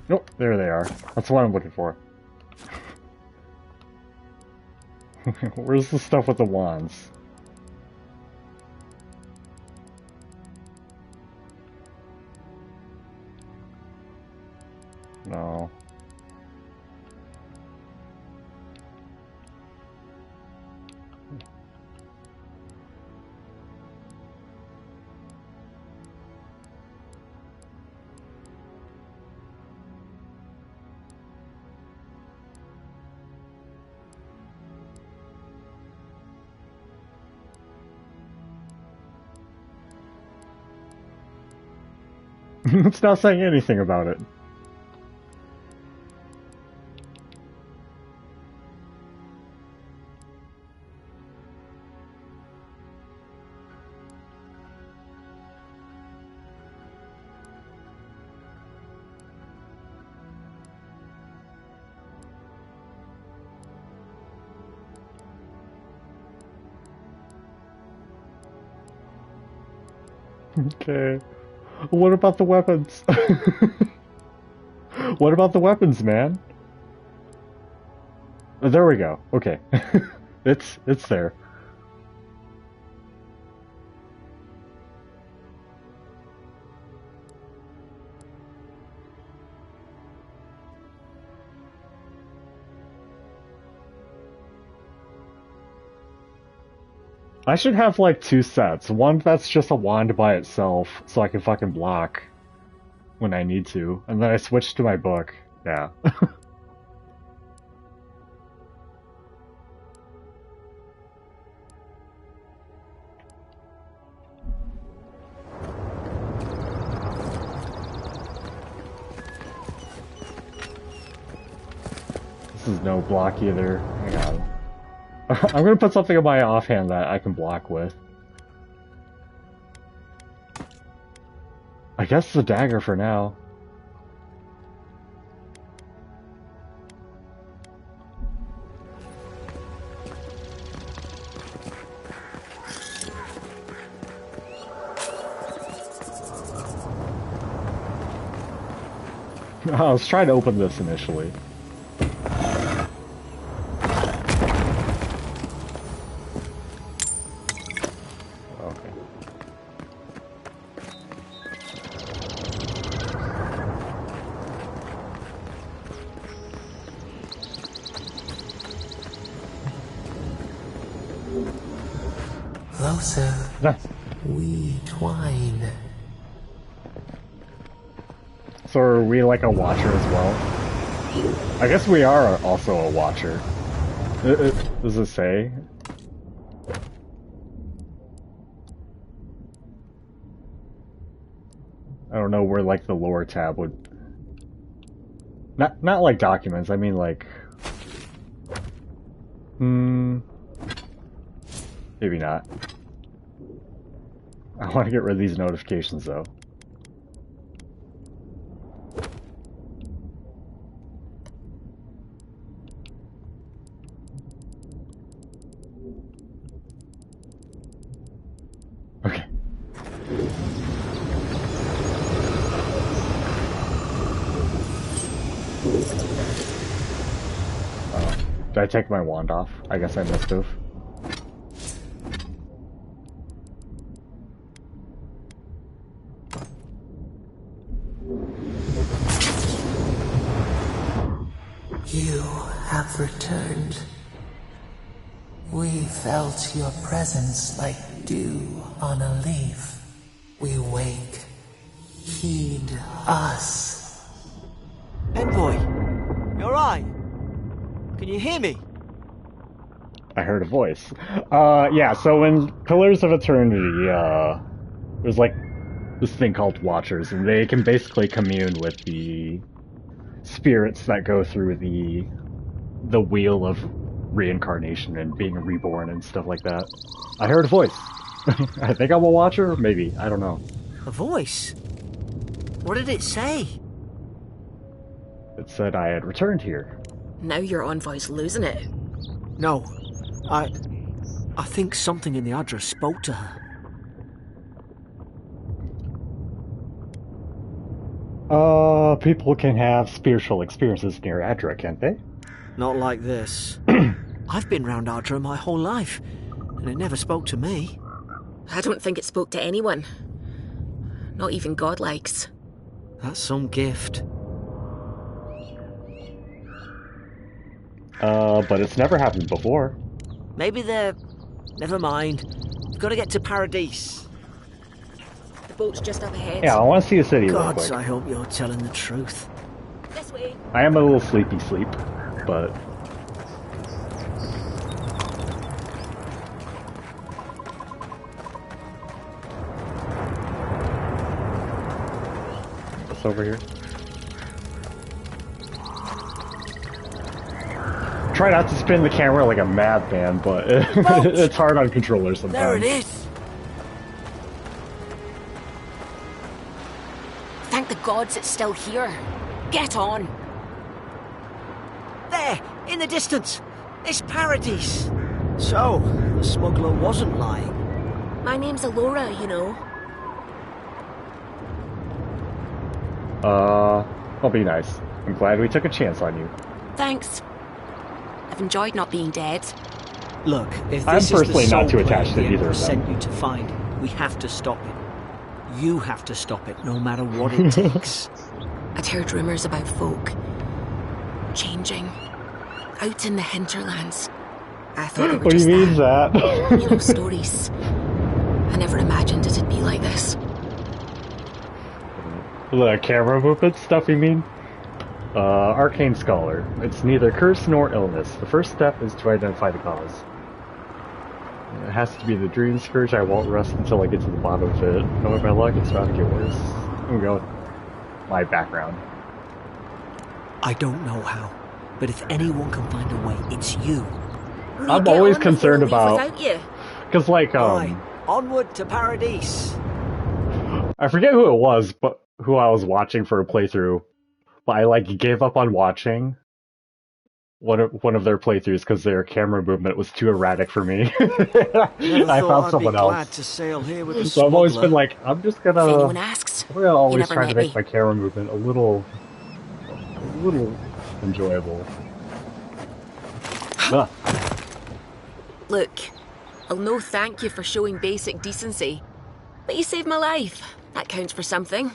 Nope, there they are. That's what I'm looking for. Where's the stuff with the wands? No. It's not saying anything about it. Okay. What about the weapons? What about the weapons, man? Oh, there we go. Okay. It's there. I should have like 2 sets. One that's just a wand by itself, so I can fucking block when I need to. And then I switch to my book. Yeah. This is no block either. Hang on. I'm gonna put something in my offhand that I can block with. I guess it's a dagger for now. I was trying to open this initially. Okay. Closer, we twine. So are we like a watcher as well? I guess we are also a watcher. Does it say? I don't know where like the lore tab would... Not like documents, I mean like... Maybe not. I want to get rid of these notifications though. Okay. Did I take my wand off? I guess I must have. You have returned. We felt your presence like dew on a leaf. We wake. Heed us. Envoy, you alright? Can you hear me? I heard a voice. Yeah, so in Pillars of Eternity, there's like this thing called Watchers, and they can basically commune with the spirits that go through the wheel of reincarnation and being reborn and stuff like that. I heard a voice. I think I'm a watcher, maybe. I don't know. A voice? What did it say? It said I had returned here. Now your envoy's losing it. No. I think something in the address spoke to her. People can have spiritual experiences near Adra, can't they? Not like this. I've been round Ardra my whole life, and it never spoke to me. I don't think it spoke to anyone. Not even godlikes. That's some gift. But it's never happened before. Maybe they're... Never mind. We've got to get to Paradise. The boat's just up ahead. Yeah, I want to see the city real Gods, quick. I hope you're telling the truth. This way. I am a little sleepy, but... What's over here? Try not to spin the camera like a madman, but it's hard on controllers sometimes. There it is. Thank the gods it's still here. Get on. There, in the distance. It's Paradise. So, the smuggler wasn't lying. My name's Alora, you know. I'll be nice. I'm glad we took a chance on you. Thanks. I've enjoyed not being dead. Look, if I'm this is personally the soul not too attached plane to the either Emperor of them. sent you to find, we have to stop it. You have to stop it, no matter what it takes. I'd heard rumours about folk changing out in the hinterlands. I thought they were What do you just mean that? stories. I never imagined it'd be like this. The camera movement stuff, you mean? Arcane Scholar. It's neither curse nor illness. The first step is to identify the cause. It has to be the Dream Scourge. I won't rest until I get to the bottom of it. Knowing my luck, it's bound to get worse. I'm going with my background. I don't know how, but if anyone can find a way, it's you. I'm always concerned about... Without you. Because, like, Right, onward to Paradise. I forget who it was, but who I was watching for a playthrough. But I, like, gave up on watching one of their playthroughs because their camera movement was too erratic for me. I found someone else. To sail here with So I've always been like, I'm just gonna... If anyone asks, I'm gonna always never try to met make me. my camera movement a little enjoyable. Ah. Look, I'll no thank you for showing basic decency. But you saved my life. That counts for something.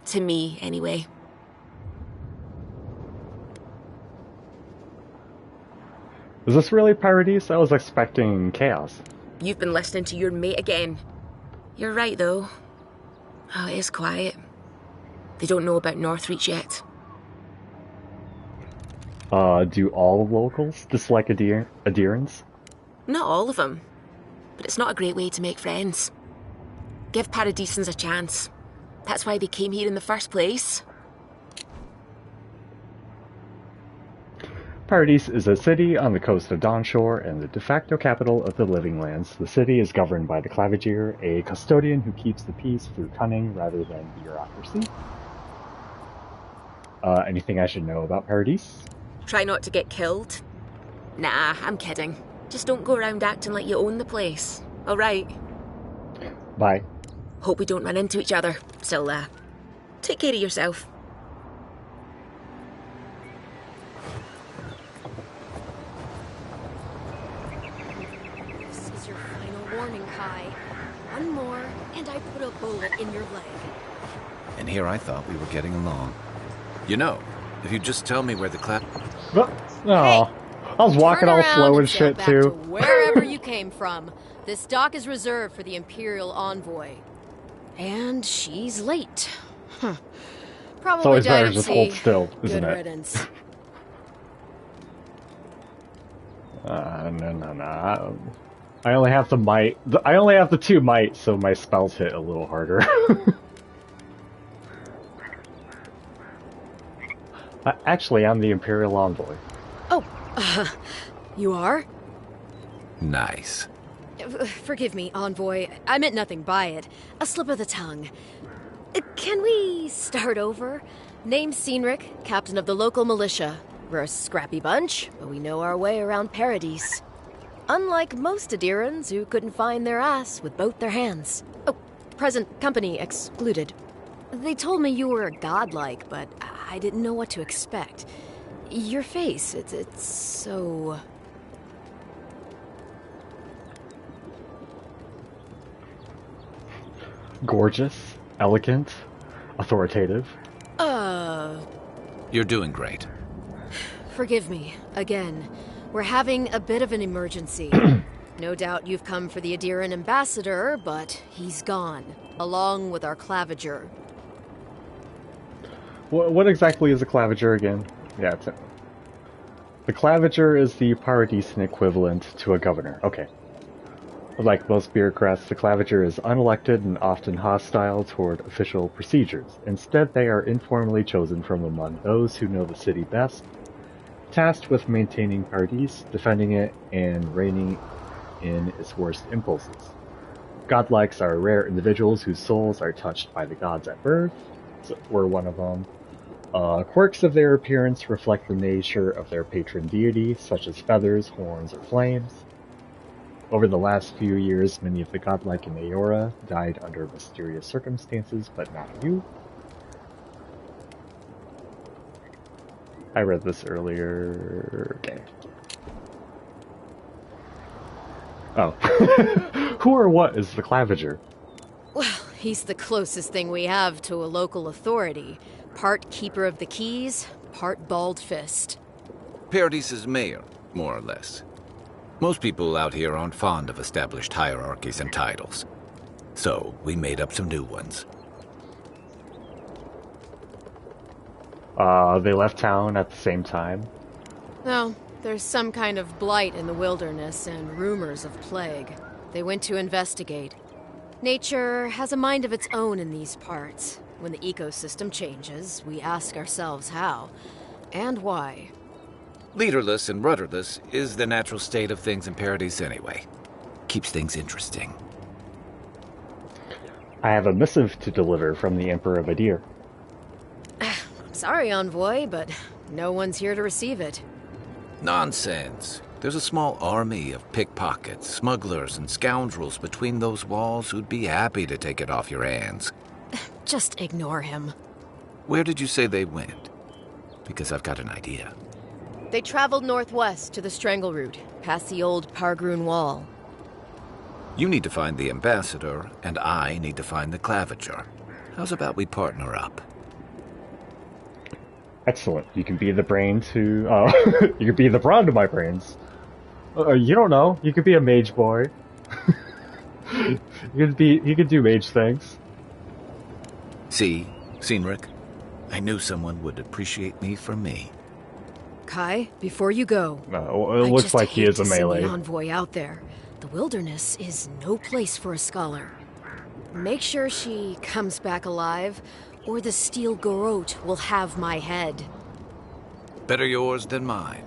To me, anyway. Is this really Paradise? I was expecting chaos. You've been listening to your mate again. You're right, though. Oh, it is quiet. They don't know about Northreach yet. Do all locals dislike adherents? Not all of them. But it's not a great way to make friends. Give Paradisans a chance. That's why they came here in the first place. Paradise is a city on the coast of Dawnshore and the de facto capital of the Living Lands. The city is governed by the Claviger, a custodian who keeps the peace through cunning rather than bureaucracy. Anything I should know about Paradise? Try not to get killed. Nah, I'm kidding. Just don't go around acting like you own the place. Alright? Bye. Hope we don't run into each other. Still, take care of yourself. This is your final warning, Kai. One more, and I put a bullet in your leg. And here I thought we were getting along. You know, if you just tell me where the clap... Oh, I was walking all slow and shit, back too. To wherever you came from. This dock is reserved for the Imperial Envoy. And she's late. Huh. Probably It's always better to died just at hold sea. still, isn't Good it? riddance. No. I only have the might. I only have the 2 might, so my spells hit a little harder. Actually, I'm the Imperial Envoy. Oh, you are? Nice. Forgive me, Envoy. I meant nothing by it. A slip of the tongue. Can we start over? Name's Cynric, captain of the local militia. We're a scrappy bunch, but we know our way around Paradise. Unlike most Adirans who couldn't find their ass with both their hands. Oh, present company excluded. They told me you were godlike, but I didn't know what to expect. Your face, it's so... Gorgeous, elegant, authoritative. You're doing great. Forgive me, again. We're having a bit of an emergency. No doubt you've come for the Adiran ambassador, but he's gone, along with our Claviger. What exactly is a Claviger again? Yeah, the Claviger is the Paradisian equivalent to a governor. Okay. Like most bureaucrats, the Claviger is unelected and often hostile toward official procedures. Instead, they are informally chosen from among those who know the city best, tasked with maintaining Paradise, defending it, and reining in its worst impulses. Godlikes are rare individuals whose souls are touched by the gods at birth. So we're one of them. Quirks of their appearance reflect the nature of their patron deity, such as feathers, horns, or flames. Over the last few years, many of the godlike in Aora died under mysterious circumstances, but not you. I read this earlier. Okay. Oh. Who or what is the Claviger? Well, he's the closest thing we have to a local authority. Part keeper of the keys, part bald fist. Paradise's mayor, more or less. Most people out here aren't fond of established hierarchies and titles. So, we made up some new ones. They left town at the same time. No, there's some kind of blight in the wilderness and rumors of plague. They went to investigate. Nature has a mind of its own in these parts. When the ecosystem changes, we ask ourselves how and why. Leaderless and rudderless is the natural state of things in Paradise anyway. Keeps things interesting. I have a missive to deliver from the Emperor of Adir. I'm sorry, Envoy, but no one's here to receive it. Nonsense. There's a small army of pickpockets, smugglers, and scoundrels between those walls who'd be happy to take it off your hands. Just ignore him. Where did you say they went? Because I've got an idea. They traveled northwest to the Strangle Route, past the old Pargroon Wall. You need to find the ambassador, and I need to find the claviger. How's about we partner up? Excellent. You can be the brain to... you can be the brawn to my brains. You don't know. You could be a mage boy. You could do mage things. See, Cynric, I knew someone would appreciate me for me. Kai, before you go... it looks like he is a melee. The envoy out there. The wilderness is no place for a scholar. Make sure she comes back alive, or the Steel Garrote will have my head. Better yours than mine.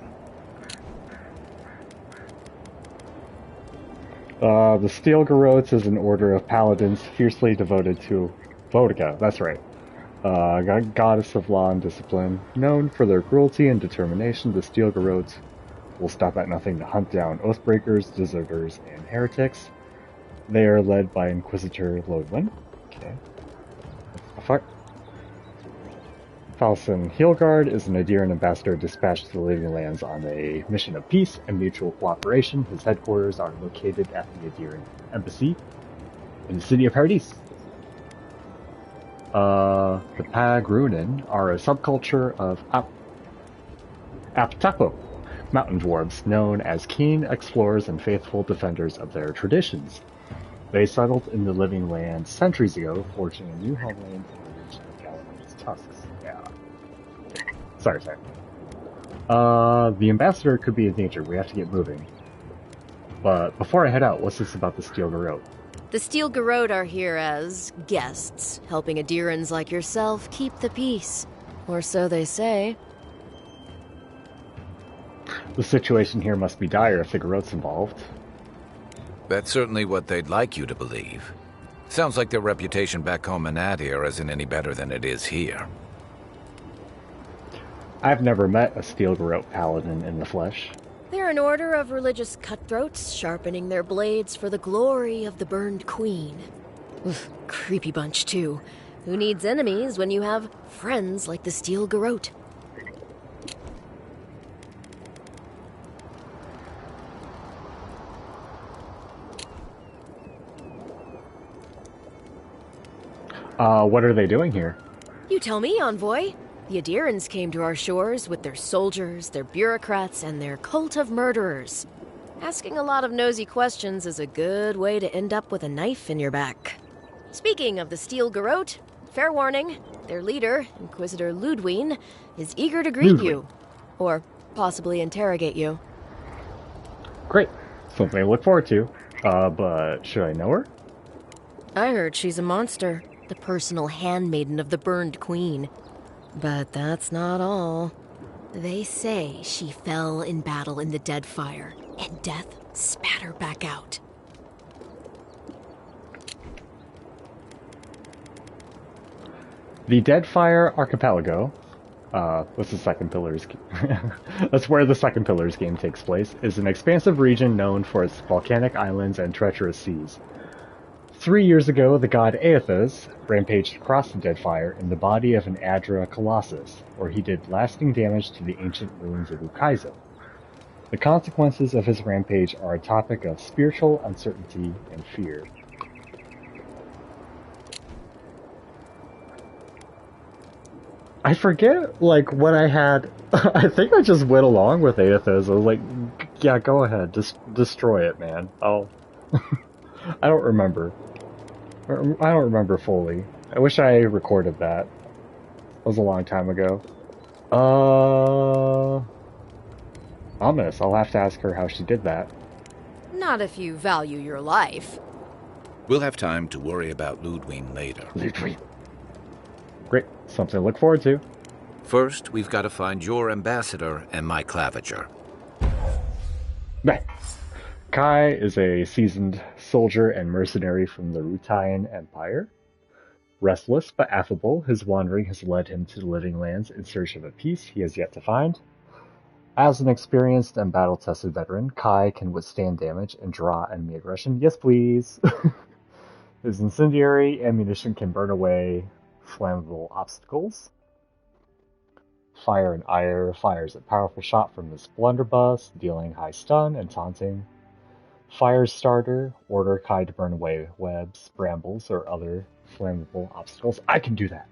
The Steel Garrotes is an order of paladins fiercely devoted to Vodka. That's right. Goddess of law and discipline. Known for their cruelty and determination, the Steel Garrotes will stop at nothing to hunt down oathbreakers, deserters, and heretics. They are led by Inquisitor Lodwin. Okay. What the fuck? Falson Heelguard is an Adiran ambassador dispatched to the Living Lands on a mission of peace and mutual cooperation. His headquarters are located at the Adiran Embassy in the city of Paradise. The Pagrunin are a subculture of Aptapo mountain dwarves, known as keen explorers and faithful defenders of their traditions. They settled in the Living Lands centuries ago, forging a new homeland in the region of Gallifrey's tusks. Yeah. Sorry. The ambassador could be in danger. We have to get moving. But before I head out, what's this about the Steel Garrote? The Steel Garrote are here as guests, helping Adirans like yourself keep the peace. Or so they say. The situation here must be dire if the Garrote's involved. That's certainly what they'd like you to believe. Sounds like their reputation back home in Adir isn't any better than it is here. I've never met a Steel Garrote paladin in the flesh. They're an order of religious cutthroats, sharpening their blades for the glory of the burned queen. Oof, creepy bunch, too. Who needs enemies when you have friends like the Steel Garrote? What are they doing here? You tell me, Envoy. The Adirans came to our shores with their soldiers, their bureaucrats, and their cult of murderers. Asking a lot of nosy questions is a good way to end up with a knife in your back. Speaking of the Steel Garrote, fair warning, their leader, Inquisitor Ludwine, is eager to greet you. Or possibly interrogate you. Great. Something to look forward to. But should I know her? I heard she's a monster, the personal handmaiden of the burned queen. But that's not all. They say she fell in battle in the Deadfire, and death spat her back out. The Deadfire Archipelago, what's the Second Pillars? That's where the Second Pillars game takes place, is an expansive region known for its volcanic islands and treacherous seas. 3 years ago, the god Aethys rampaged across the Deadfire in the body of an Adra Colossus, where he did lasting damage to the ancient ruins of Ukaizo. The consequences of his rampage are a topic of spiritual uncertainty and fear. I forget, what I had... I think I just went along with Aethys. I was like, Yeah, go ahead. Destroy it, man. I'll... I don't remember. I don't remember fully. I wish I recorded that. It was a long time ago. Ominous. I'll have to ask her how she did that. Not if you value your life. We'll have time to worry about Ludwig later. Great. Something to look forward to. First, we've got to find your ambassador and my claviger. Beh. Kai is a seasoned soldier and mercenary from the Rutayan Empire. Restless but affable, his wandering has led him to the Living Lands in search of a peace he has yet to find. As an experienced and battle-tested veteran, Kai can withstand damage and draw enemy aggression. Yes, please! His incendiary ammunition can burn away flammable obstacles. Fire and Ire fires a powerful shot from his blunderbuss, dealing high stun and taunting. Firestarter, order Kai to burn away webs, brambles, or other flammable obstacles. I can do that.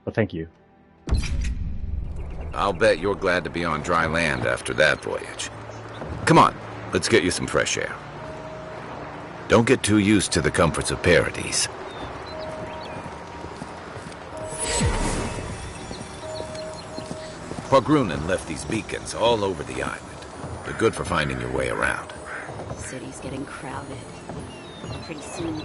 But thank you. I'll bet you're glad to be on dry land after that voyage. Come on, let's get you some fresh air. Don't get too used to the comforts of Paradise. Quagrunin left these beacons all over the island. They're good for finding your way around. The city's getting crowded. Pretty soon.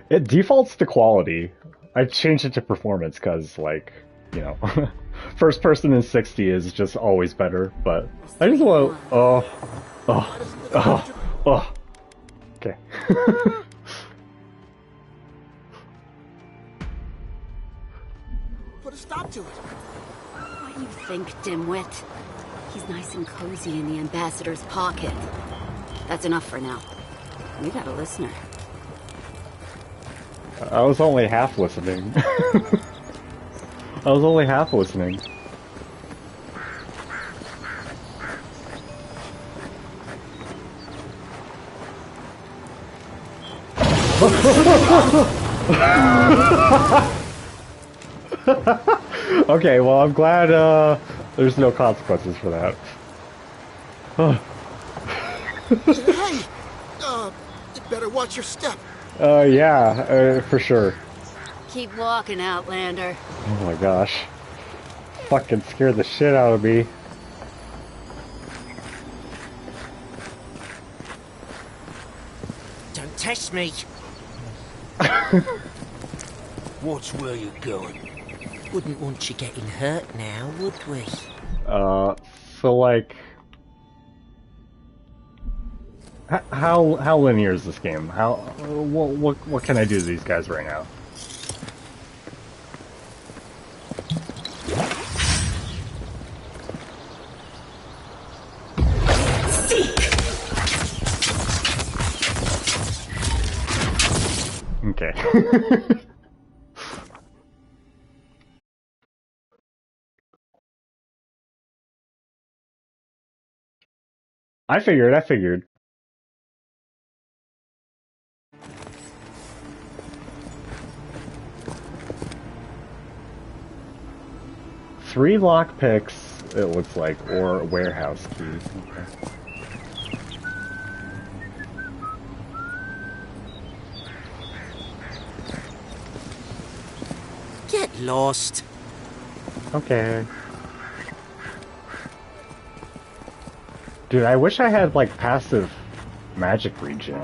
It defaults to quality. I changed it to performance because, like, you know, first person in 60 is just always better, but I just want okay. Put a stop to it. What do you think, dimwit? He's nice and cozy in the ambassador's pocket. That's enough for now. We got a listener. I was only half listening. I was only half listening. Okay, well, I'm glad there's no consequences for that. Hey! You better watch your step. Yeah, for sure. Keep walking, Outlander. Oh my gosh. Fucking scared the shit out of me. Don't test me. Watch where you're going. Wouldn't want you getting hurt now, would we? So like... How linear is this game? What can I do to these guys right now? Okay. I figured. 3 lockpicks, it looks like, or a warehouse key. Okay. Get lost. Okay. Dude, I wish I had, like, passive magic regen.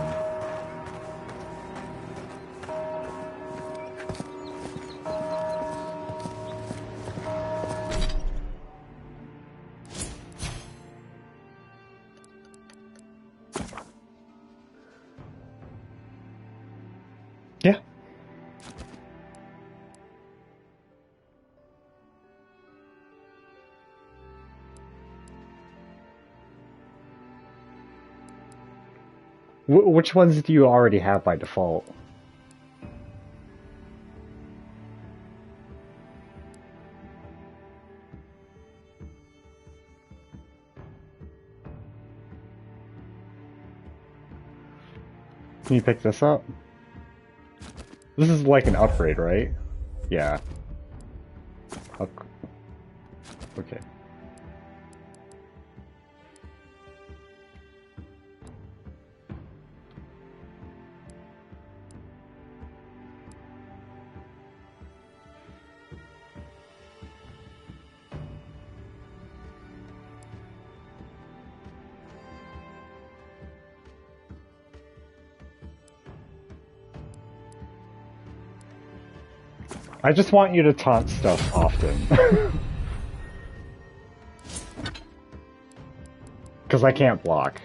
Yeah. Which ones do you already have by default? Can you pick this up? This is like an upgrade, right? Yeah. Okay. I just want you to taunt stuff often. Because I can't block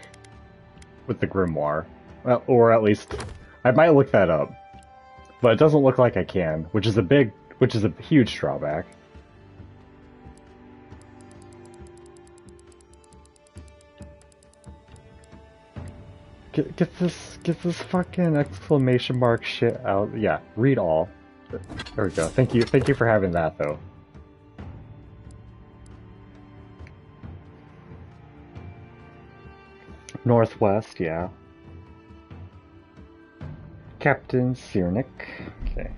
with the Grimoire. Well, or at least, I might look that up. But it doesn't look like I can, which is a huge drawback. Get this fucking exclamation mark shit out. Yeah, read all. There we go. Thank you for having that though. Northwest, yeah. Captain Ciernik. Okay.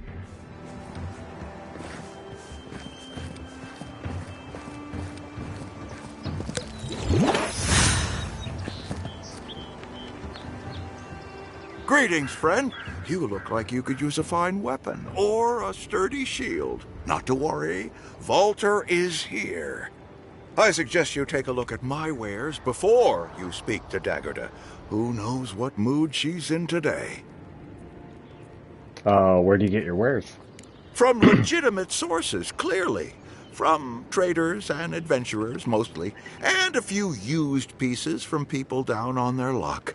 Greetings, friend. You look like you could use a fine weapon or a sturdy shield. Not to worry, Volter is here. I suggest you take a look at my wares before you speak to Daggerda. Who knows what mood she's in today? Where do you get your wares? From legitimate sources, clearly. From traders and adventurers, mostly. And a few used pieces from people down on their luck.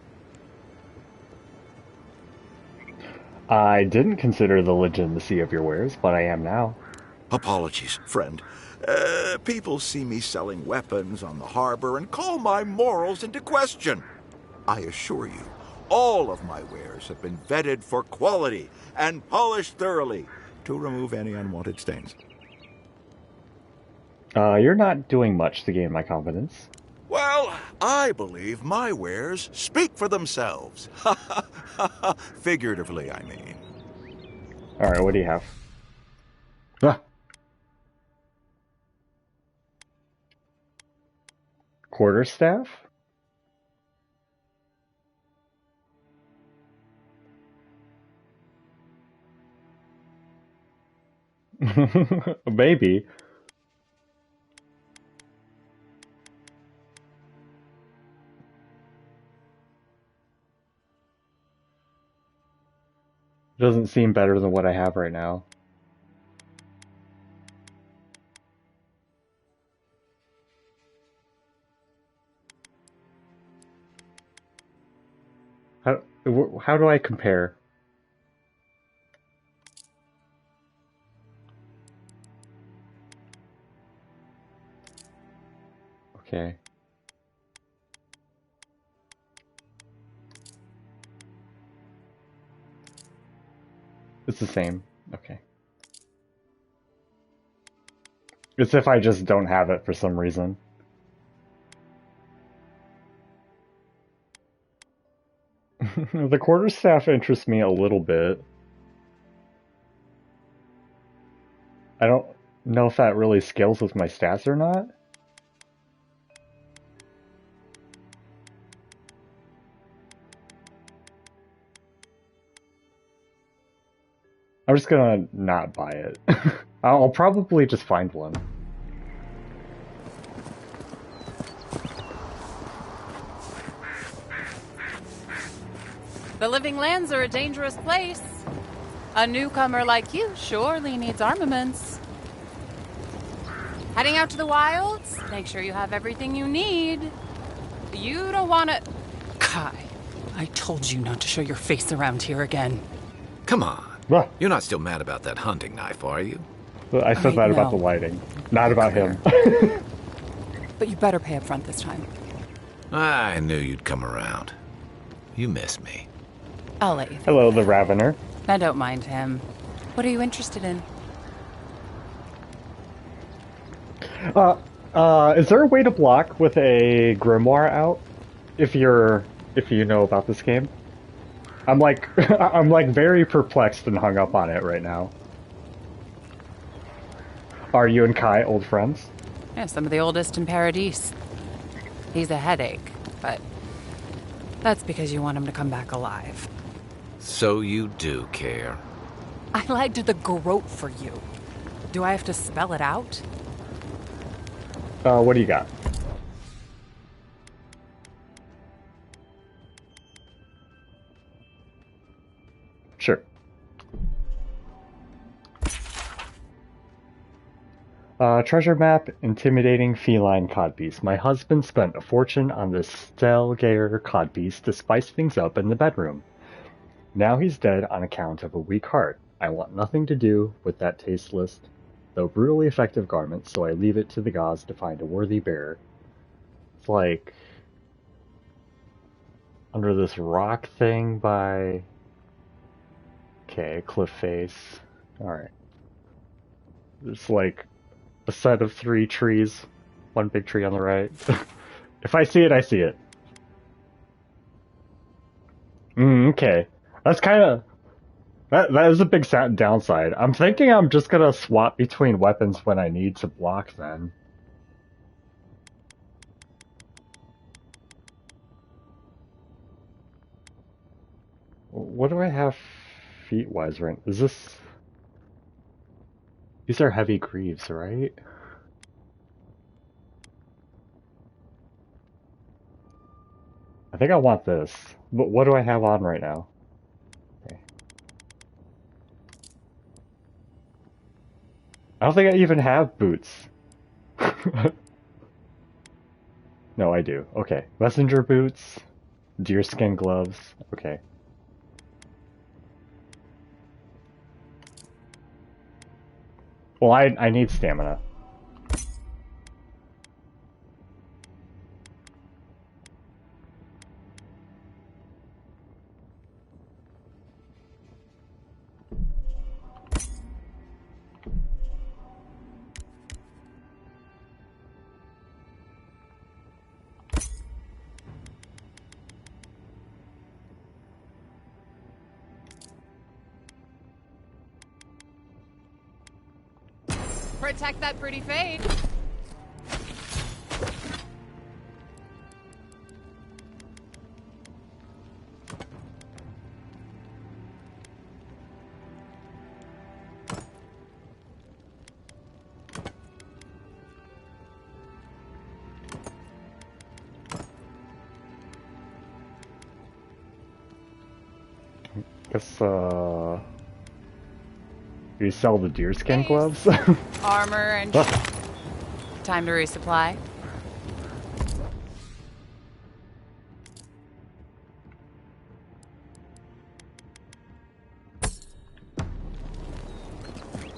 I didn't consider the legitimacy of your wares, but I am now. Apologies, friend. People see me selling weapons on the harbor and call my morals into question. I assure you, all of my wares have been vetted for quality and polished thoroughly to remove any unwanted stains. You're not doing much to gain my confidence. Well, I believe my wares speak for themselves. Figuratively, I mean. Alright, what do you have? Ah. Quarterstaff? Maybe. Doesn't seem better than what I have right now. How do I compare? Okay. It's the same. Okay. It's if I just don't have it for some reason. The quarterstaff interests me a little bit. I don't know if that really scales with my stats or not. I'm just gonna not buy it. I'll probably just find one. The Living Lands are a dangerous place. A newcomer like you surely needs armaments. Heading out to the wilds? Make sure you have everything you need. You don't want to... Kai, I told you not to show your face around here again. Come on. What? You're not still mad about that hunting knife, are you? Well, I said that know. about the lighting, not about him. But you better pay up front this time. I knew you'd come around. You miss me. I'll let you think. Hello, the Ravener. I don't mind him. What are you interested in? Is there a way to block with a Grimoire out? If you know about this game? I'm like, I'm like very perplexed and hung up on it right now. Are you and Kai old friends? Yeah, some of the oldest in Paradise. He's a headache, but that's because you want him to come back alive. So you do care. I lied to the Garrote for you. Do I have to spell it out? What do you got? Sure. Treasure map, intimidating feline codpiece. My husband spent a fortune on this Stelgaer codpiece to spice things up in the bedroom. Now he's dead on account of a weak heart. I want nothing to do with that tasteless, though brutally effective garment, so I leave it to the gods to find a worthy bearer. It's like under this rock thing by... Okay, cliff face. Alright. It's like a set of 3 trees. One big tree on the right. If I see it, I see it. Okay. That's kind of... That is a big downside. I'm thinking I'm just gonna swap between weapons when I need to block then. What do I have feet-wise right? Is this... These are heavy greaves, right? I think I want this. But what do I have on right now? Okay. I don't think I even have boots. No, I do. Okay. Messenger boots, deerskin gloves. Okay. Well, I need stamina. Protect that pretty fade. Guess, you sell the deerskin gloves? Armor and... Time to resupply.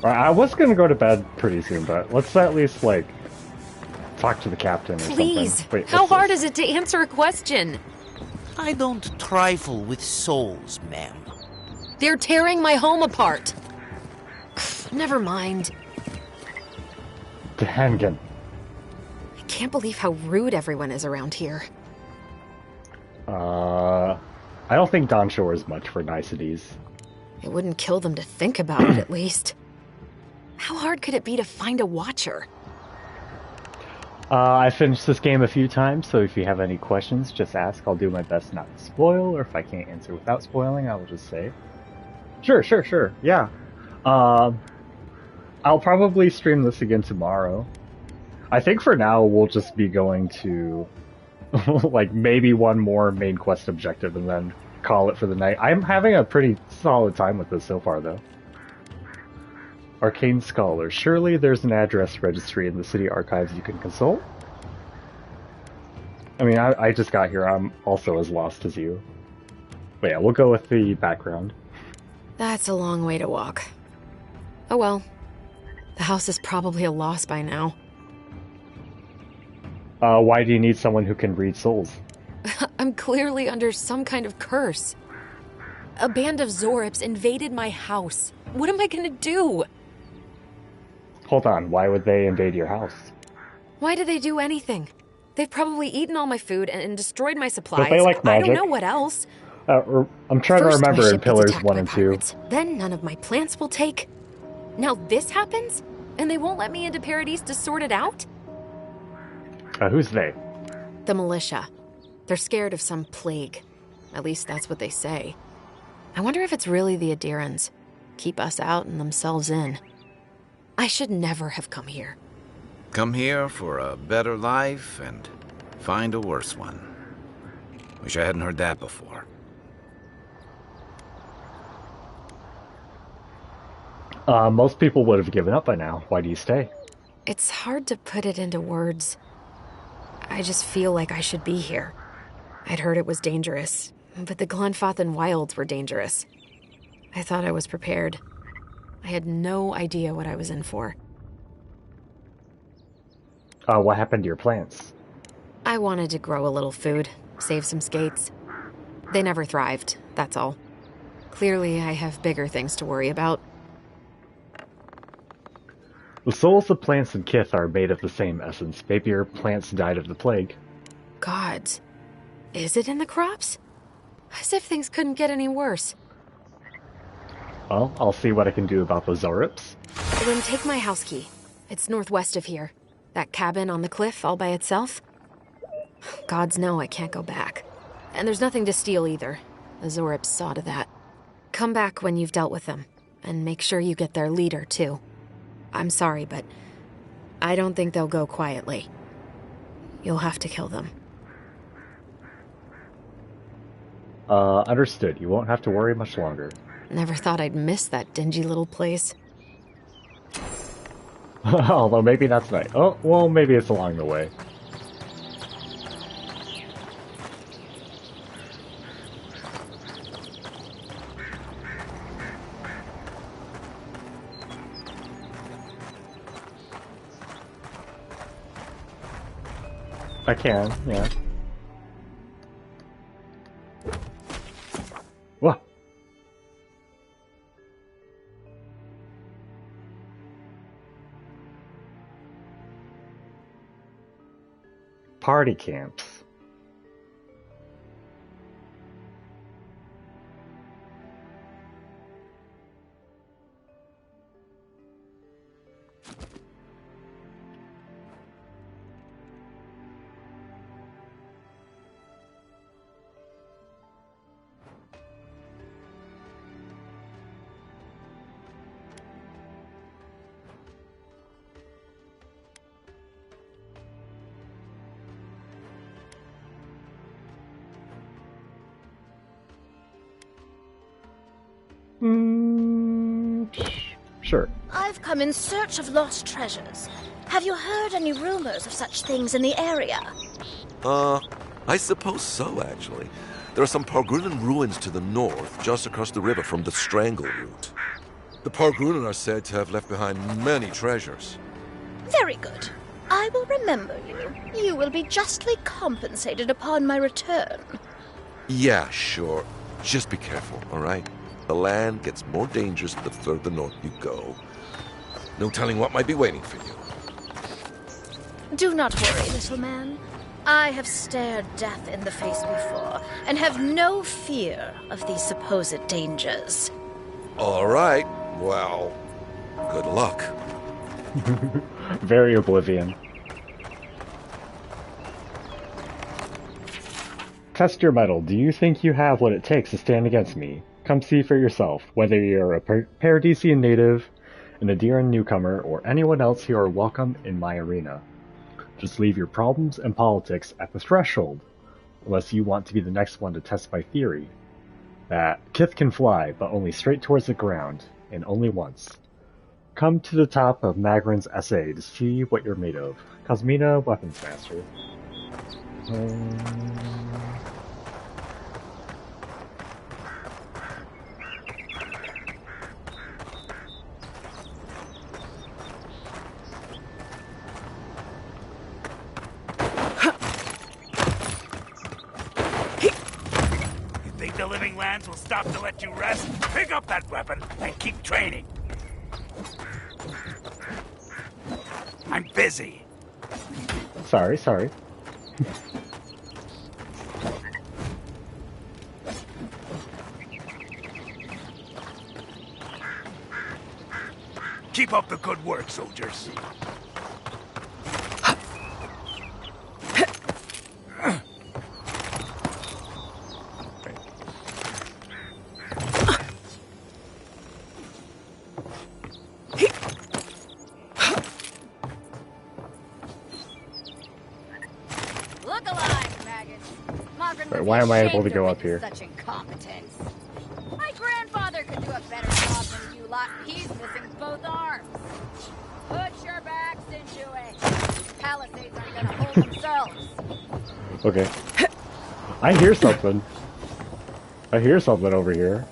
I was gonna go to bed pretty soon, but let's at least, like, talk to the captain or Please. something. Wait, How hard is it to answer a question? I don't trifle with souls, ma'am. They're tearing my home apart. Never mind. The handgun. I can't believe how rude everyone is around here. I don't think Don Shore is much for niceties. It wouldn't kill them to think about it, at least. How hard could it be to find a watcher? I finished this game a few times, so if you have any questions, just ask. I'll do my best not to spoil, or if I can't answer without spoiling, I will just say. Sure, yeah. I'll probably stream this again tomorrow. I think for now we'll just be going to like maybe one more main quest objective and then call it for the night. I'm having a pretty solid time with this so far though. Arcane Scholar. Surely there's an address registry in the city archives you can consult? I mean, I just got here. I'm also as lost as you. But yeah, we'll go with the background. That's a long way to walk. Oh well. The house is probably a loss by now. Why do you need someone who can read souls? I'm clearly under some kind of curse. A band of Zorips invaded my house. What am I gonna do? Hold on, why would they invade your house? Why did they do anything? They've probably eaten all my food and destroyed my supplies. Don't they like magic? I don't know what else. I'm trying to remember in Pillars 1 and 2. Then none of my plants will take. Now this happens? And they won't let me into Paradise to sort it out? Who's they? The militia. They're scared of some plague. At least that's what they say. I wonder if it's really the Adirans. Keep us out and themselves in. I should never have come here. Come here for a better life and find a worse one. Wish I hadn't heard that before. Most people would have given up by now. Why do you stay? It's hard to put it into words. I just feel like I should be here. I'd heard it was dangerous, but the Glenfathan wilds were dangerous. I thought I was prepared. I had no idea what I was in for. What happened to your plants? I wanted to grow a little food, save some skates. They never thrived, that's all. Clearly, I have bigger things to worry about. The souls of plants and kith are made of the same essence. Maybe your plants died of the plague. Gods. Is it in the crops? As if things couldn't get any worse. Well, I'll see what I can do about the Zorips. Then take my house key. It's northwest of here. That cabin on the cliff all by itself. Gods know I can't go back. And there's nothing to steal either. The Zorips saw to that. Come back when you've dealt with them. And make sure you get their leader, too. I'm sorry, but I don't think they'll go quietly. You'll have to kill them. Understood. You won't have to worry much longer. Never thought I'd miss that dingy little place. Although maybe not tonight. Oh, well, maybe it's along the way. I can, yeah. What? Party camps. Sure. I've come in search of lost treasures. Have you heard any rumors of such things in the area? I suppose so, actually. There are some Pargrunan ruins to the north, just across the river from the Strangle route. The Pargrunan are said to have left behind many treasures. Very good. I will remember you. You will be justly compensated upon my return. Yeah, sure. Just be careful, all right? The land gets more dangerous the further north you go. No telling what might be waiting for you. Do not worry, little man. I have stared death in the face before, and have no fear of these supposed dangers. All right. Well, good luck. Very oblivion. Test your mettle. Do you think you have what it takes to stand against me? Come see for yourself. Whether you're a Paradisian native, an Adiran newcomer, or anyone else, you are welcome in my arena. Just leave your problems and politics at the threshold, unless you want to be the next one to test my theory. That Kith can fly, but only straight towards the ground, and only once. Come to the top of Magrin's essay to see what you're made of. Cosmina, Weapons Master. The living lands will stop to let you rest? Pick up that weapon and keep training. I'm busy. Sorry. Keep up the good work, soldiers. Why am I able to go up here? Such incompetence. My grandfather could do a better job than you lot. He's missing both arms. Put your backs into it. These palisades aren't gonna hold themselves. Okay. I hear something. I hear something over here.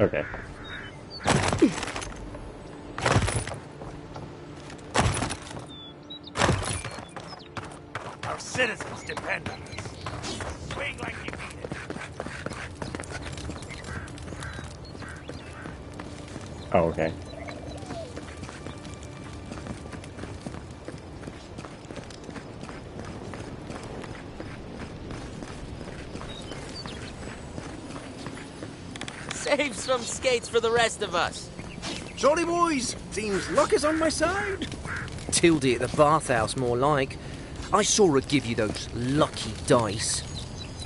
Okay. Our citizens depend on us. Swing like you mean it. Oh, okay. Save some skates for the rest of us. Sorry, boys. Seems luck is on my side. Tildy at the bathhouse, more like. I saw her give you those lucky dice.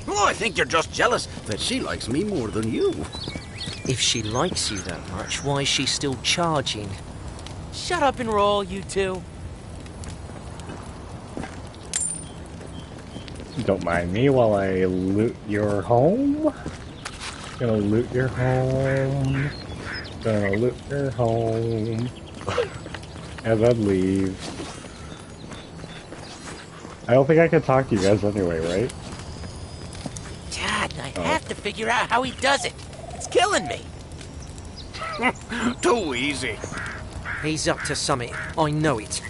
Oh, I think you're just jealous that she likes me more than you. If she likes you that much, why is she still charging? Shut up and roll, you two. Don't mind me while I loot your home. Gonna loot your home. Gonna loot your home. As I leave. I don't think I can talk to you guys anyway, right? Dad, I have to figure out how he does it. It's killing me. Too easy. He's up to something. I know it.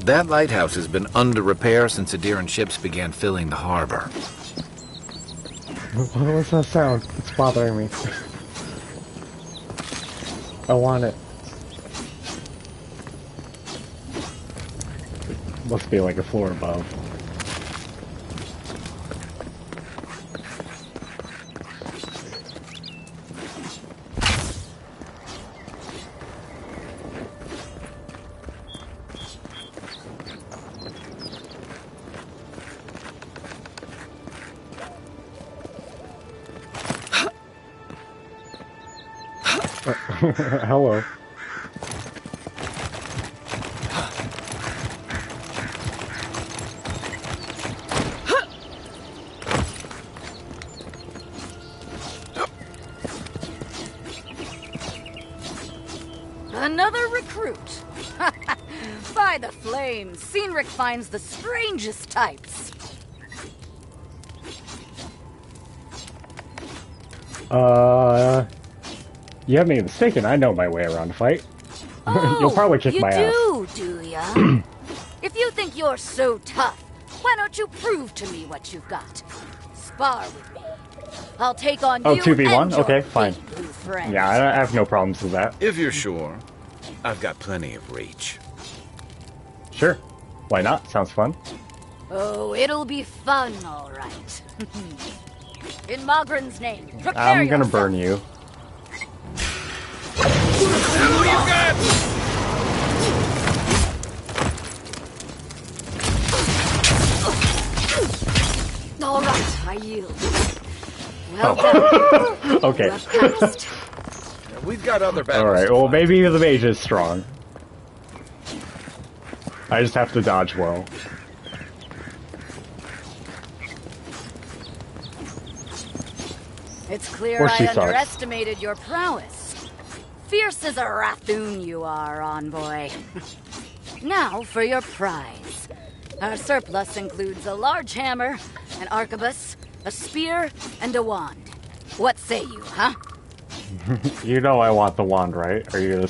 That lighthouse has been under repair since Adiran ships began filling the harbor. What was that sound? It's bothering me. I want it. Must be like a floor above. Hello. Another recruit. By the flames, Cynric finds the strangest types. You have me mistaken. I know my way around a fight. Oh, You'll probably kick my ass. You do ya? If you think you're so tough, why don't you prove to me what you've got? Spar with me. I'll take on Oh, you 2v1? and your Okay, fine. big blue friend. Yeah, I have no problems with that. If you're sure, I've got plenty of reach. Sure. Why not? Sounds fun. Oh, it'll be fun, all right. In Mogren's name, prepare I'm gonna yourself. burn you. All right, I yield. Well Oh. done. Okay. You have passed. We've got other battles. Alright, well maybe the mage is strong. I just have to dodge well. It's clear Or I she sucks. underestimated your prowess. Fierce as a Rathoon you are, envoy. Now for your prize. Our surplus includes a large hammer, an arquebus, a spear, and a wand. What say you, huh? You know I want the wand, right? Are you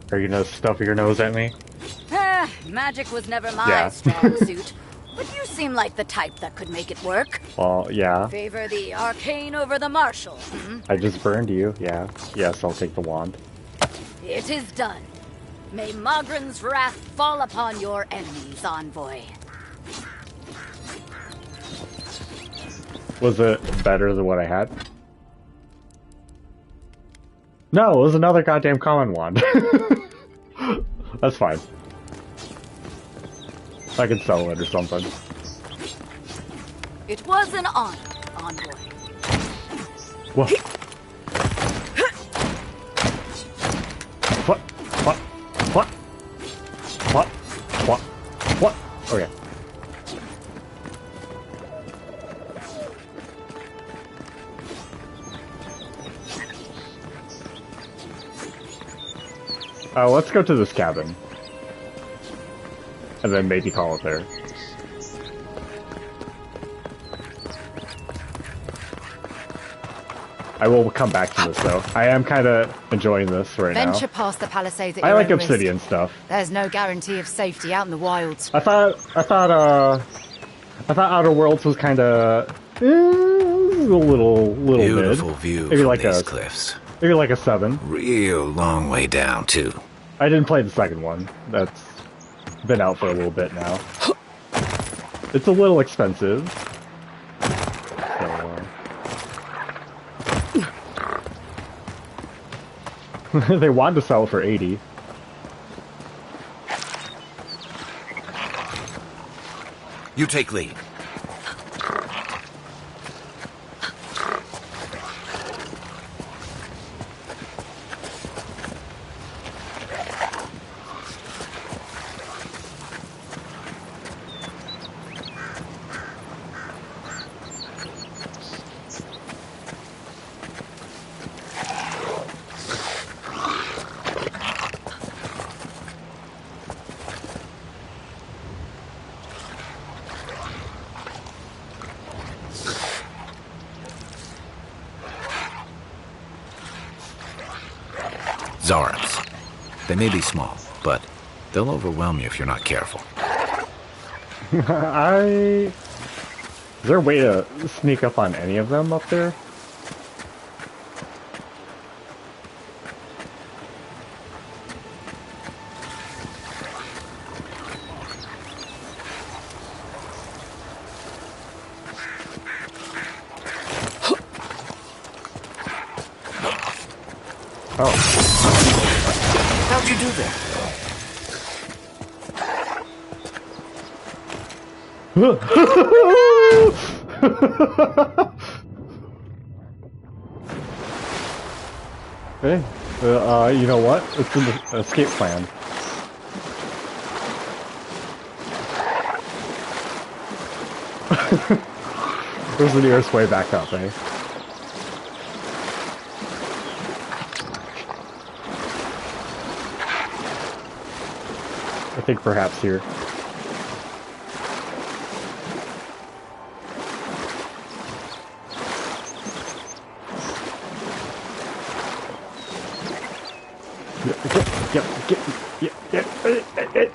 gonna stuff your nose at me? Magic was never my Yeah. strong suit. But you seem like the type that could make it work. Well, yeah. Favor the arcane over the martial, hmm? I just burned you, yeah. Yes, I'll take the wand. It is done. May Mogren's wrath fall upon your enemies, envoy. Was it better than what I had? No, it was another goddamn common wand. That's fine. I can sell it or something. It was an honor, envoy. What? What? What? What? What? What? What? Okay. Let's go to this cabin. And then maybe call it there. I will come back to this though. I am kind of enjoying this right now. Venture past the palisades at I your like own risk. obsidian stuff. There's no guarantee of safety out in the wilds. I thought Outer Worlds was kind of a little Beautiful mid. view Maybe from like these a cliffs. Maybe like a 7. Real long way down too. I didn't play the second one. That's been out for a little bit now. It's a little expensive. So, they wanted to sell it for 80. You take lead. Zarms. They may be small, but they'll overwhelm you if you're not careful. Is there a way to sneak up on any of them up there? Oh. How'd you do that? Hey, you know what? It's an escape plan. Where's the nearest way back up, eh? I think perhaps here. Get.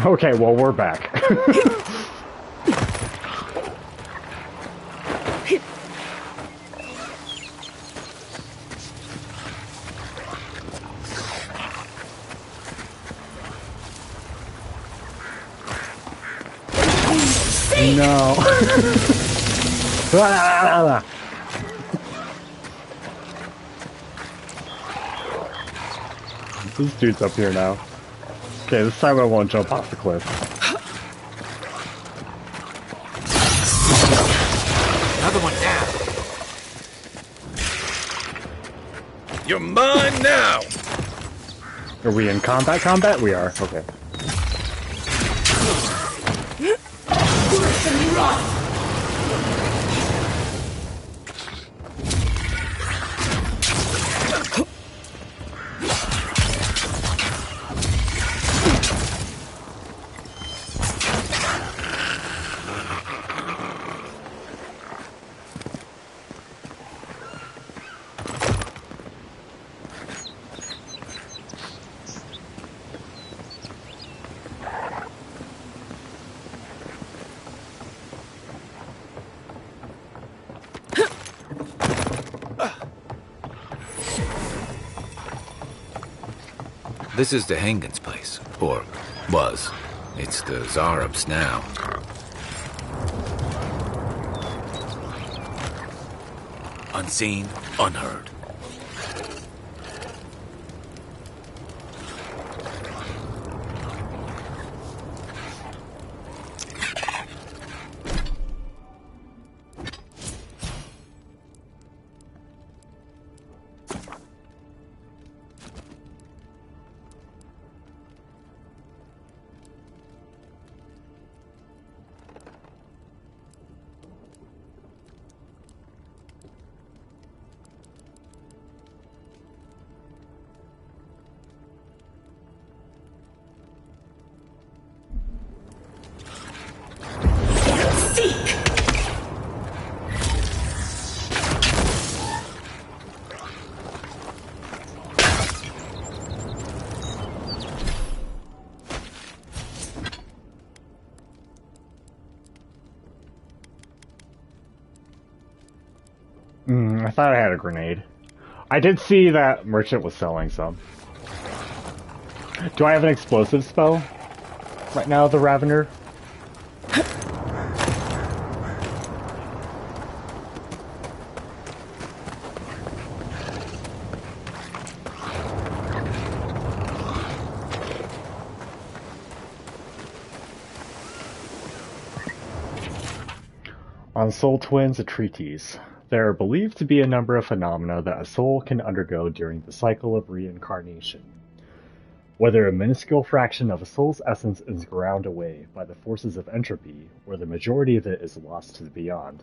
Okay, well, we're back. No. This dude's up here now. Okay, this time I won't jump off the cliff. Another one down. You're mine now. Are we in combat? We are. Okay. This is the Hengen's place, or was. It's the Zarups now. Unseen, unheard. I thought I had a grenade. I did see that merchant was selling some. Do I have an explosive spell right now, the Ravener? On Soul Twins, a treatise. There are believed to be a number of phenomena that a soul can undergo during the cycle of reincarnation. Whether a minuscule fraction of a soul's essence is ground away by the forces of entropy, or the majority of it is lost to the beyond,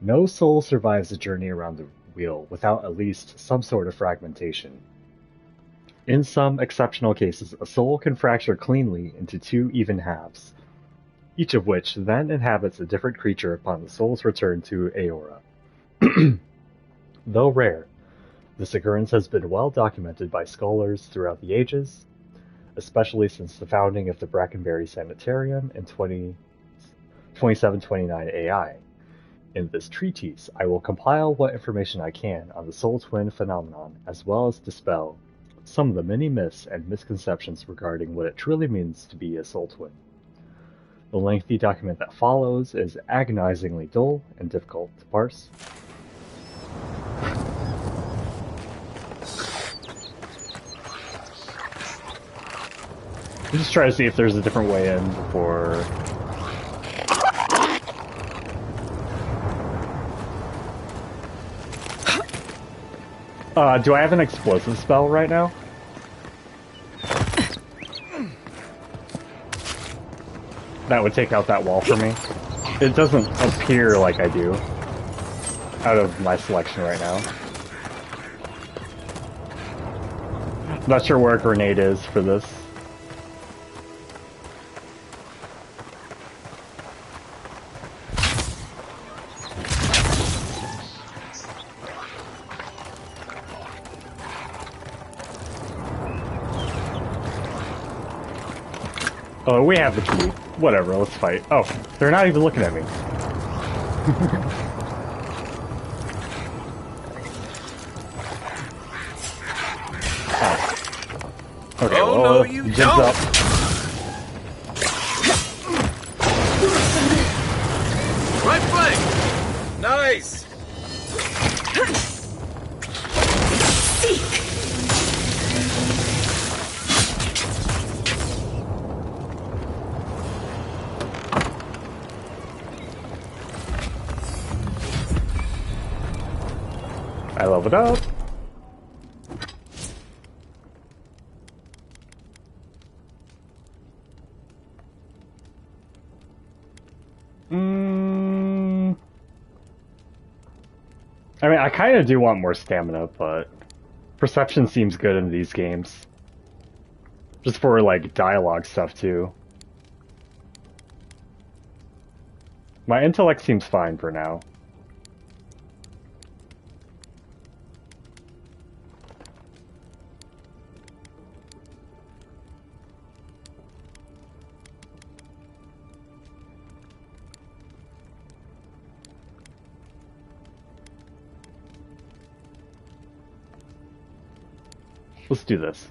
no soul survives the journey around the wheel without at least some sort of fragmentation. In some exceptional cases, a soul can fracture cleanly into two even halves, each of which then inhabits a different creature upon the soul's return to Aora. Though rare, this occurrence has been well documented by scholars throughout the ages, especially since the founding of the Brackenberry Sanitarium in 2729 AI. In this treatise, I will compile what information I can on the soul twin phenomenon, as well as dispel some of the many myths and misconceptions regarding what it truly means to be a soul twin. The lengthy document that follows is agonizingly dull and difficult to parse. I'm just trying to see if there's a different way in before... do I have an explosive spell right now? That would take out that wall for me. It doesn't appear like I do out of my selection right now. I'm not sure where a grenade is for this. Oh, we have the key. Whatever, let's fight. Oh, they're not even looking at me. Oh. Okay, oh, well, no, you jumps don't. up. Right flank! Nice! I leveled up. I mean, I kind of do want more stamina, but perception seems good in these games. Just for, like, dialogue stuff, too. My intellect seems fine for now. Let's do this.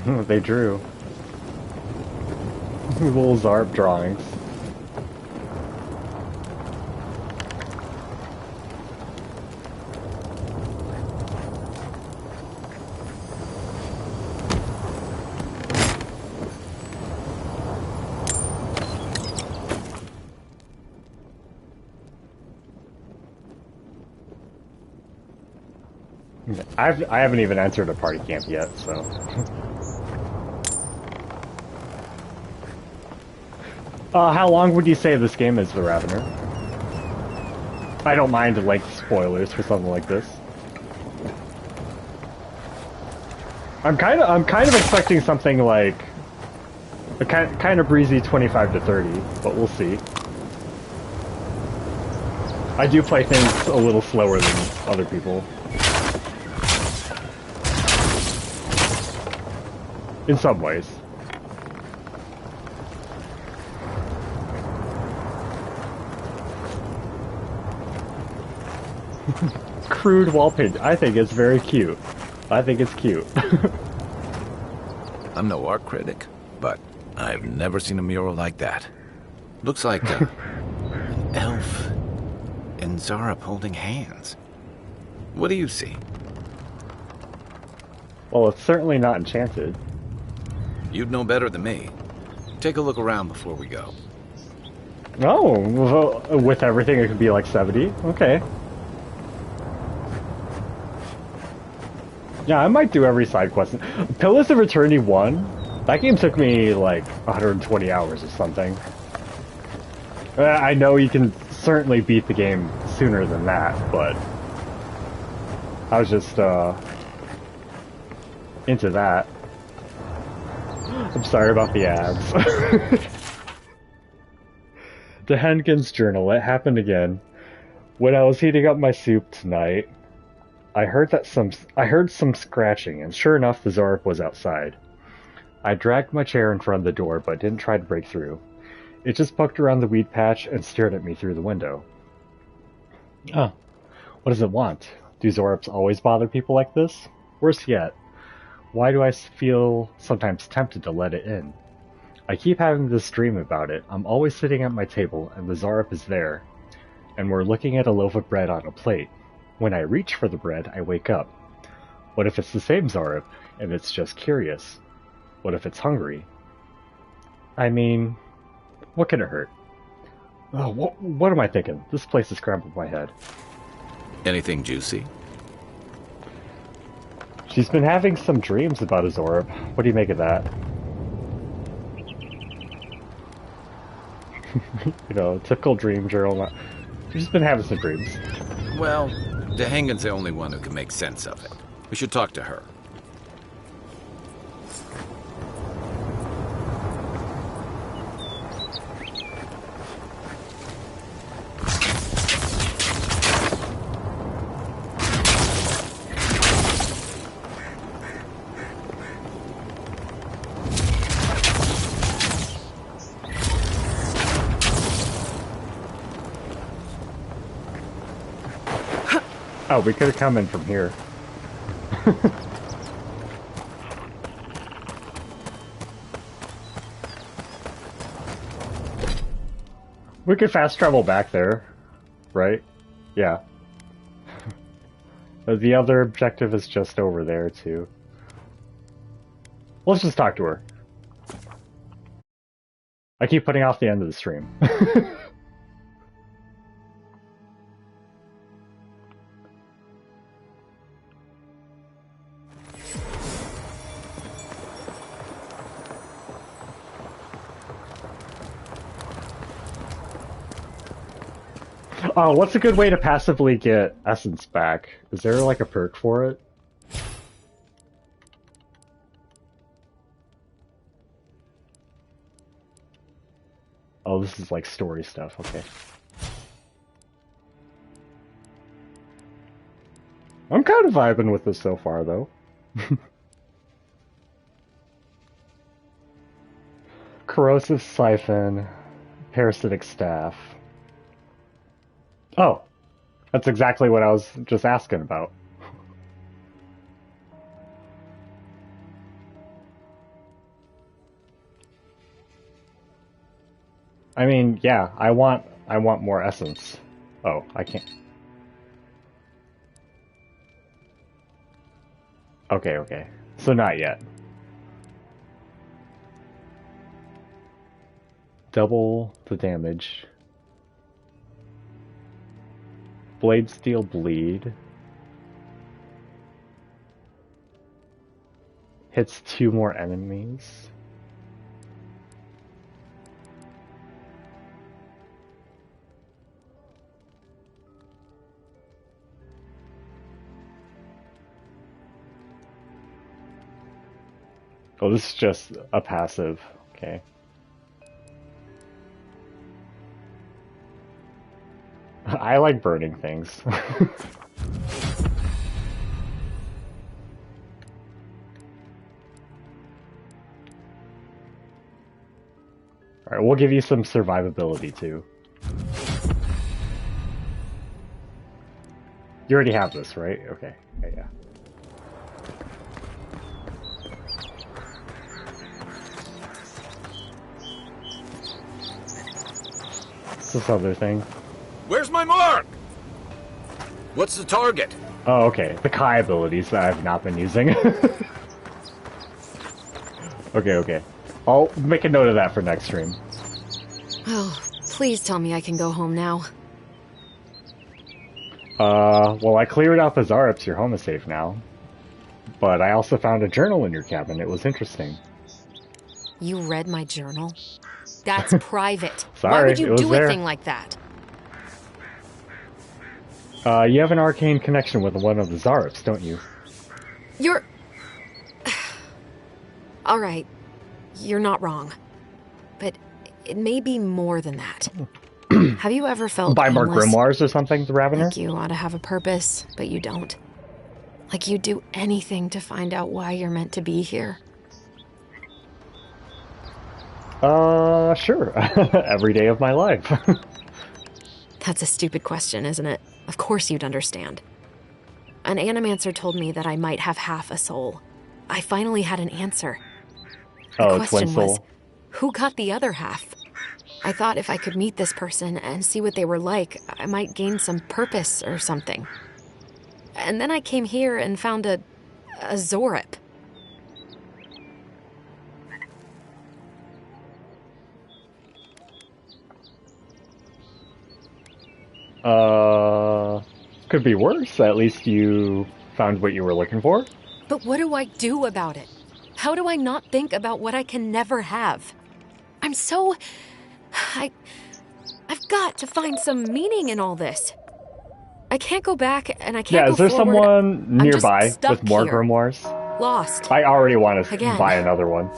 They drew. Little Zarp drawings. I haven't even entered a party camp yet, so. How long would you say this game is, The Ravener? I don't mind length spoilers for something like this. I'm kind of expecting something like a kind of breezy 25 to 30, but we'll see. I do play things a little slower than other people. In some ways. Crude wall paint. I think it's very cute. I think it's cute. I'm no art critic, but I've never seen a mural like that. Looks like an elf and Zarep holding hands. What do you see? Well, it's certainly not enchanted. You'd know better than me. Take a look around before we go. Oh, well, with everything it could be like 70? Okay. Yeah, I might do every side quest. Pillars of Eternity 1? That game took me like 120 hours or something. I know you can certainly beat the game sooner than that, but I was just into that. I'm sorry about the ads. The Hengens Journal, it happened again. When I was heating up my soup tonight, I heard some scratching, and sure enough, the Zarp was outside. I dragged my chair in front of the door, but didn't try to break through. It just poked around the weed patch and stared at me through the window. Oh, what does it want? Do Zorps always bother people like this? Worse yet, why do I feel sometimes tempted to let it in? I keep having this dream about it. I'm always sitting at my table, and the Zarp is there, and we're looking at a loaf of bread on a plate. When I reach for the bread, I wake up. What if it's the same Zarp, and it's just curious? What if it's hungry? I mean, what can it hurt? Oh, what am I thinking? This place has scrambled my head. Anything juicy? She's been having some dreams about a Zorb. What do you make of that? You know, typical dream journal. She's been having some dreams. Well, Dehangan's the only one who can make sense of it. We should talk to her. Oh, we could have come in from here. We could fast travel back there, right? Yeah. The other objective is just over there, too. Let's just talk to her. I keep putting off the end of the stream. Oh, what's a good way to passively get essence back? Is there like a perk for it? Oh, this is like story stuff, okay. I'm kind of vibing with this so far, though. Corrosive Siphon, Parasitic Staff. Oh, that's exactly what I was just asking about. I mean, yeah, I want more essence. Oh, I can't. Okay, okay. So not yet. Double the damage. Blade Steel Bleed. Hits 2 more enemies. Oh, this is just a passive. Okay. I like burning things. Alright, we'll give you some survivability too. You already have this, right? Okay. Yeah. What's this other thing? Where's my mark? What's the target? Oh, okay. The Kai abilities that I've not been using. Okay, okay. I'll make a note of that for next stream. Oh, please tell me I can go home now. Well, I cleared out the Zarups. Your home is safe now. But I also found a journal in your cabin. It was interesting. You read my journal? That's private. Sorry, Why would it you was do there. a thing like that? You have an arcane connection with one of the Zarups, don't you? You're... Alright, you're not wrong. But it may be more than that. Have you ever felt Buy more aimless? grimoires or something, the Ravener? Like you ought to have a purpose, but you don't. Like you'd do anything to find out why you're meant to be here. Sure. Every day of my life. That's a stupid question, isn't it? Of course you'd understand. An animancer told me that I might have half a soul. I finally had an answer. The question was, who got the other half? I thought if I could meet this person and see what they were like, I might gain some purpose or something. And then I came here and found a Zorup. Could be worse. At least you found what you were looking for. But what do I do about it? How do I not think about what I can never have? I'm so... I've got to find some meaning in all this. I can't go back and I can't go is there forward. someone I'm just nearby stuck with more here. grimoires? Lost. I already want to Again. buy another one.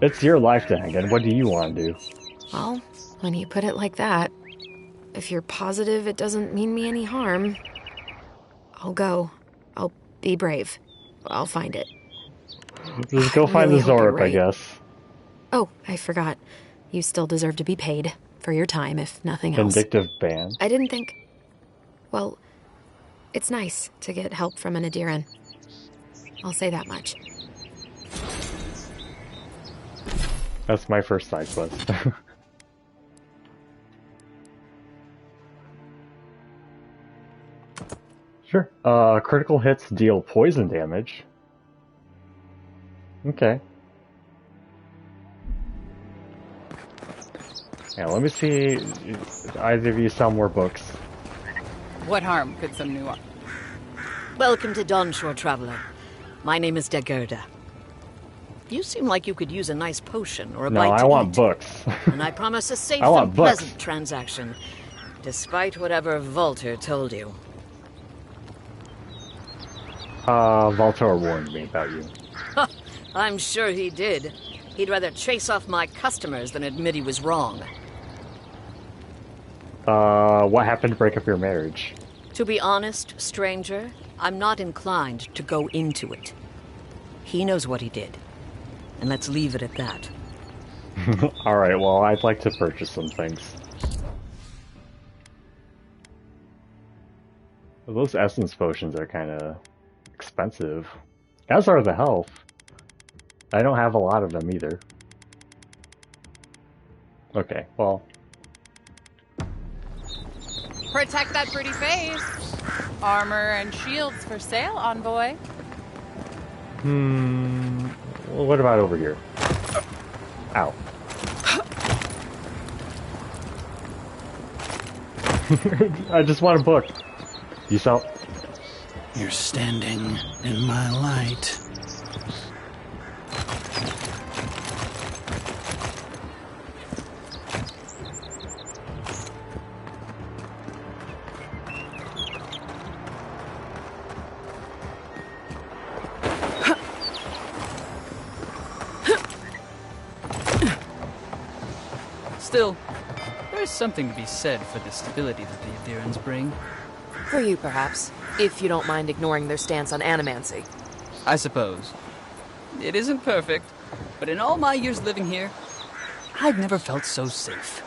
It's your life, Dangan. What do you want to do? Well, when you put it like that, if you're positive it doesn't mean me any harm, I'll go. I'll be brave. I'll find it. Just go find really the hope you're Zorup, I right. guess. Oh, I forgot. You still deserve to be paid for your time, if nothing else. Vindictive band. I didn't think... Well, it's nice to get help from an Adiran. I'll say that much. That's my first side quest. Sure. Critical hits deal poison damage. Okay. Yeah, let me see if either of you sell more books. What harm could some new... Welcome to Dawnshore, Traveler. My name is Dagerda. You seem like you could use a nice potion or a No, bite I to want eat. books. And I promise a safe I want and books. pleasant transaction, despite whatever Volter told you. Voltor warned me about you. I'm sure he did. He'd rather chase off my customers than admit he was wrong. What happened to break up your marriage? To be honest, stranger, I'm not inclined to go into it. He knows what he did. And let's leave it at that. Alright, well, I'd like to purchase some things. Well, those essence potions are kind of expensive. As are the health. I don't have a lot of them either. Okay, well... Protect that pretty face. Armor and shields for sale, envoy. Well, what about over here? Ow. I just want a book. You sell? You're standing in my light. Still, there is something to be said for the stability that the Adirans bring. For you, perhaps, if you don't mind ignoring their stance on animancy. I suppose. It isn't perfect, but in all my years living here, I've never felt so safe.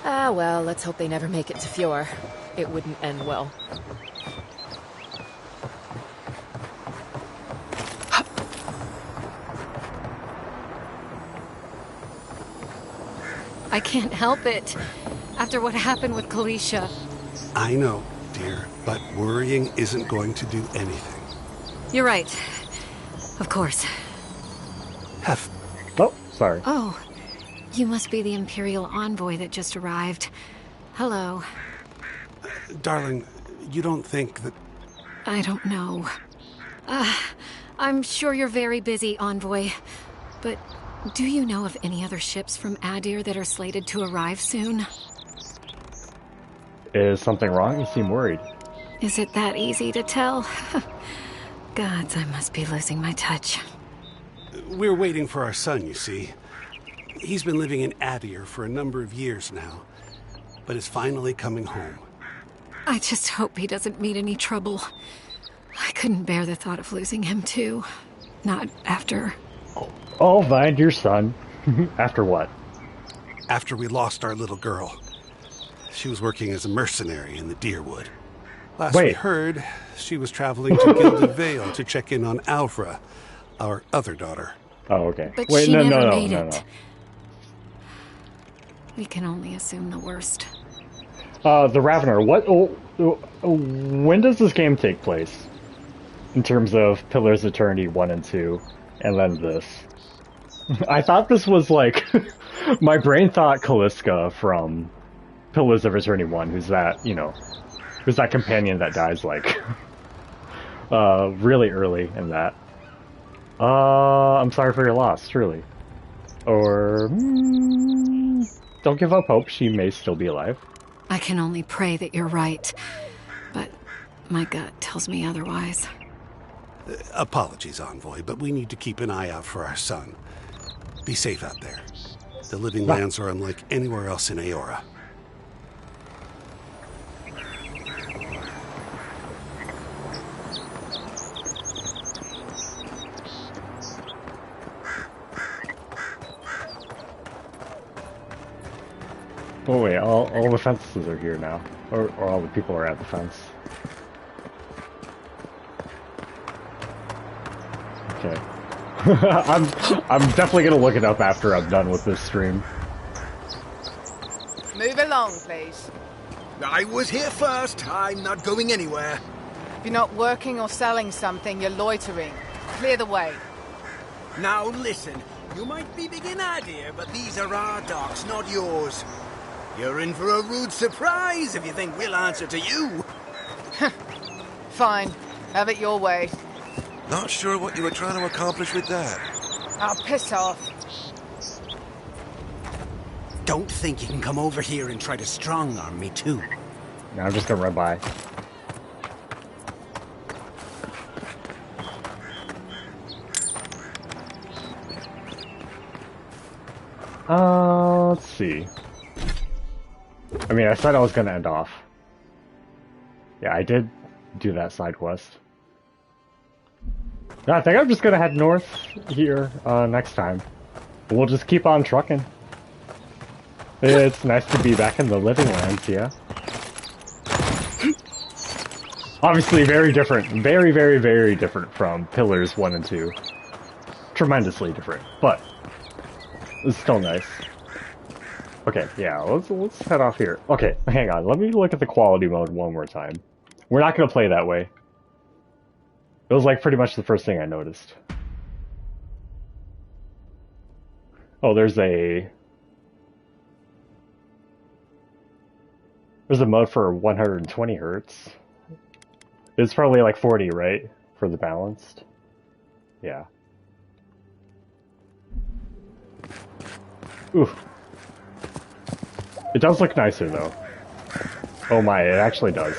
Ah, well, let's hope they never make it to Fjord. It wouldn't end well. I can't help it. After what happened with Kalisha. I know, dear, but worrying isn't going to do anything. You're right. Of course. Oh, sorry. Oh, you must be the Imperial envoy that just arrived. Hello. Darling, you don't think that... I don't know. I'm sure you're very busy, envoy. But do you know of any other ships from Adir that are slated to arrive soon? Is something wrong? You seem worried. Is it that easy to tell? Gods, I must be losing my touch. We're waiting for our son, you see. He's been living in Adir for a number of years now, but is finally coming home. I just hope he doesn't meet any trouble. I couldn't bear the thought of losing him, too. Not after... Oh, find your son. After what? After we lost our little girl. She was working as a mercenary in the Deerwood. Last we heard, she was traveling to Gilded Vale to check in on Alvra, our other daughter. Oh, okay. But Wait, she no, never no, made no, it. no. We can only assume the worst. The Ravener, when does this game take place? In terms of Pillars of Eternity 1 and 2, and then this. I thought this was like... my brain thought Calliska from Pillars of Eternity 1, who's that, you know... Who's that companion that dies, like... really early in that. I'm sorry for your loss, truly. Or... don't give up hope, she may still be alive. I can only pray that you're right, but my gut tells me otherwise. Apologies, Envoy, but we need to keep an eye out for our son. Be safe out there. The Living Lands are unlike anywhere else in Aora. Oh wait, all the fences are here now. Or all the people are at the fence. Okay. I'm definitely gonna look it up after I'm done with this stream. Move along, please. I was here first. I'm not going anywhere. If you're not working or selling something, you're loitering. Clear the way. Now listen, you might be big in Adir, but these are our docks, not yours. You're in for a rude surprise if you think we'll answer to you. Fine. Have it your way. Not sure what you were trying to accomplish with that. I'll piss off. Don't think you can come over here and try to strong-arm me, too. Now I'm just gonna run by. Let's see. I mean, I said I was gonna end off. Yeah, I did do that side quest. No, I think I'm just gonna head north here next time. We'll just keep on trucking. It's nice to be back in the Living Lands, yeah. Obviously very different. Very, very, very different from Pillars 1 and 2. tremendously different, but it's still nice. Okay, yeah, let's head off here. Okay, hang on. Let me look at the quality mode one more time. We're not gonna play that way. It was like pretty much the first thing I noticed. Oh, there's a mode for 120 hertz. It's probably like 40, right? For the balanced. Yeah. Ooh. It does look nicer though. Oh my, it actually does.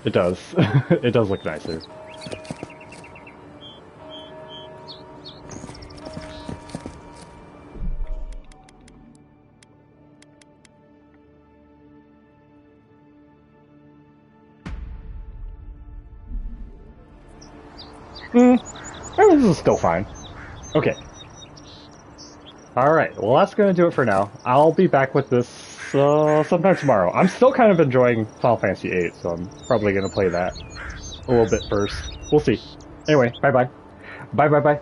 It does. It does look nicer. This is still fine. Okay. Alright, well that's gonna do it for now. I'll be back with this sometime tomorrow. I'm still kind of enjoying Final Fantasy VIII, so I'm probably gonna play that a little bit first. We'll see. Anyway, bye-bye. Bye-bye-bye.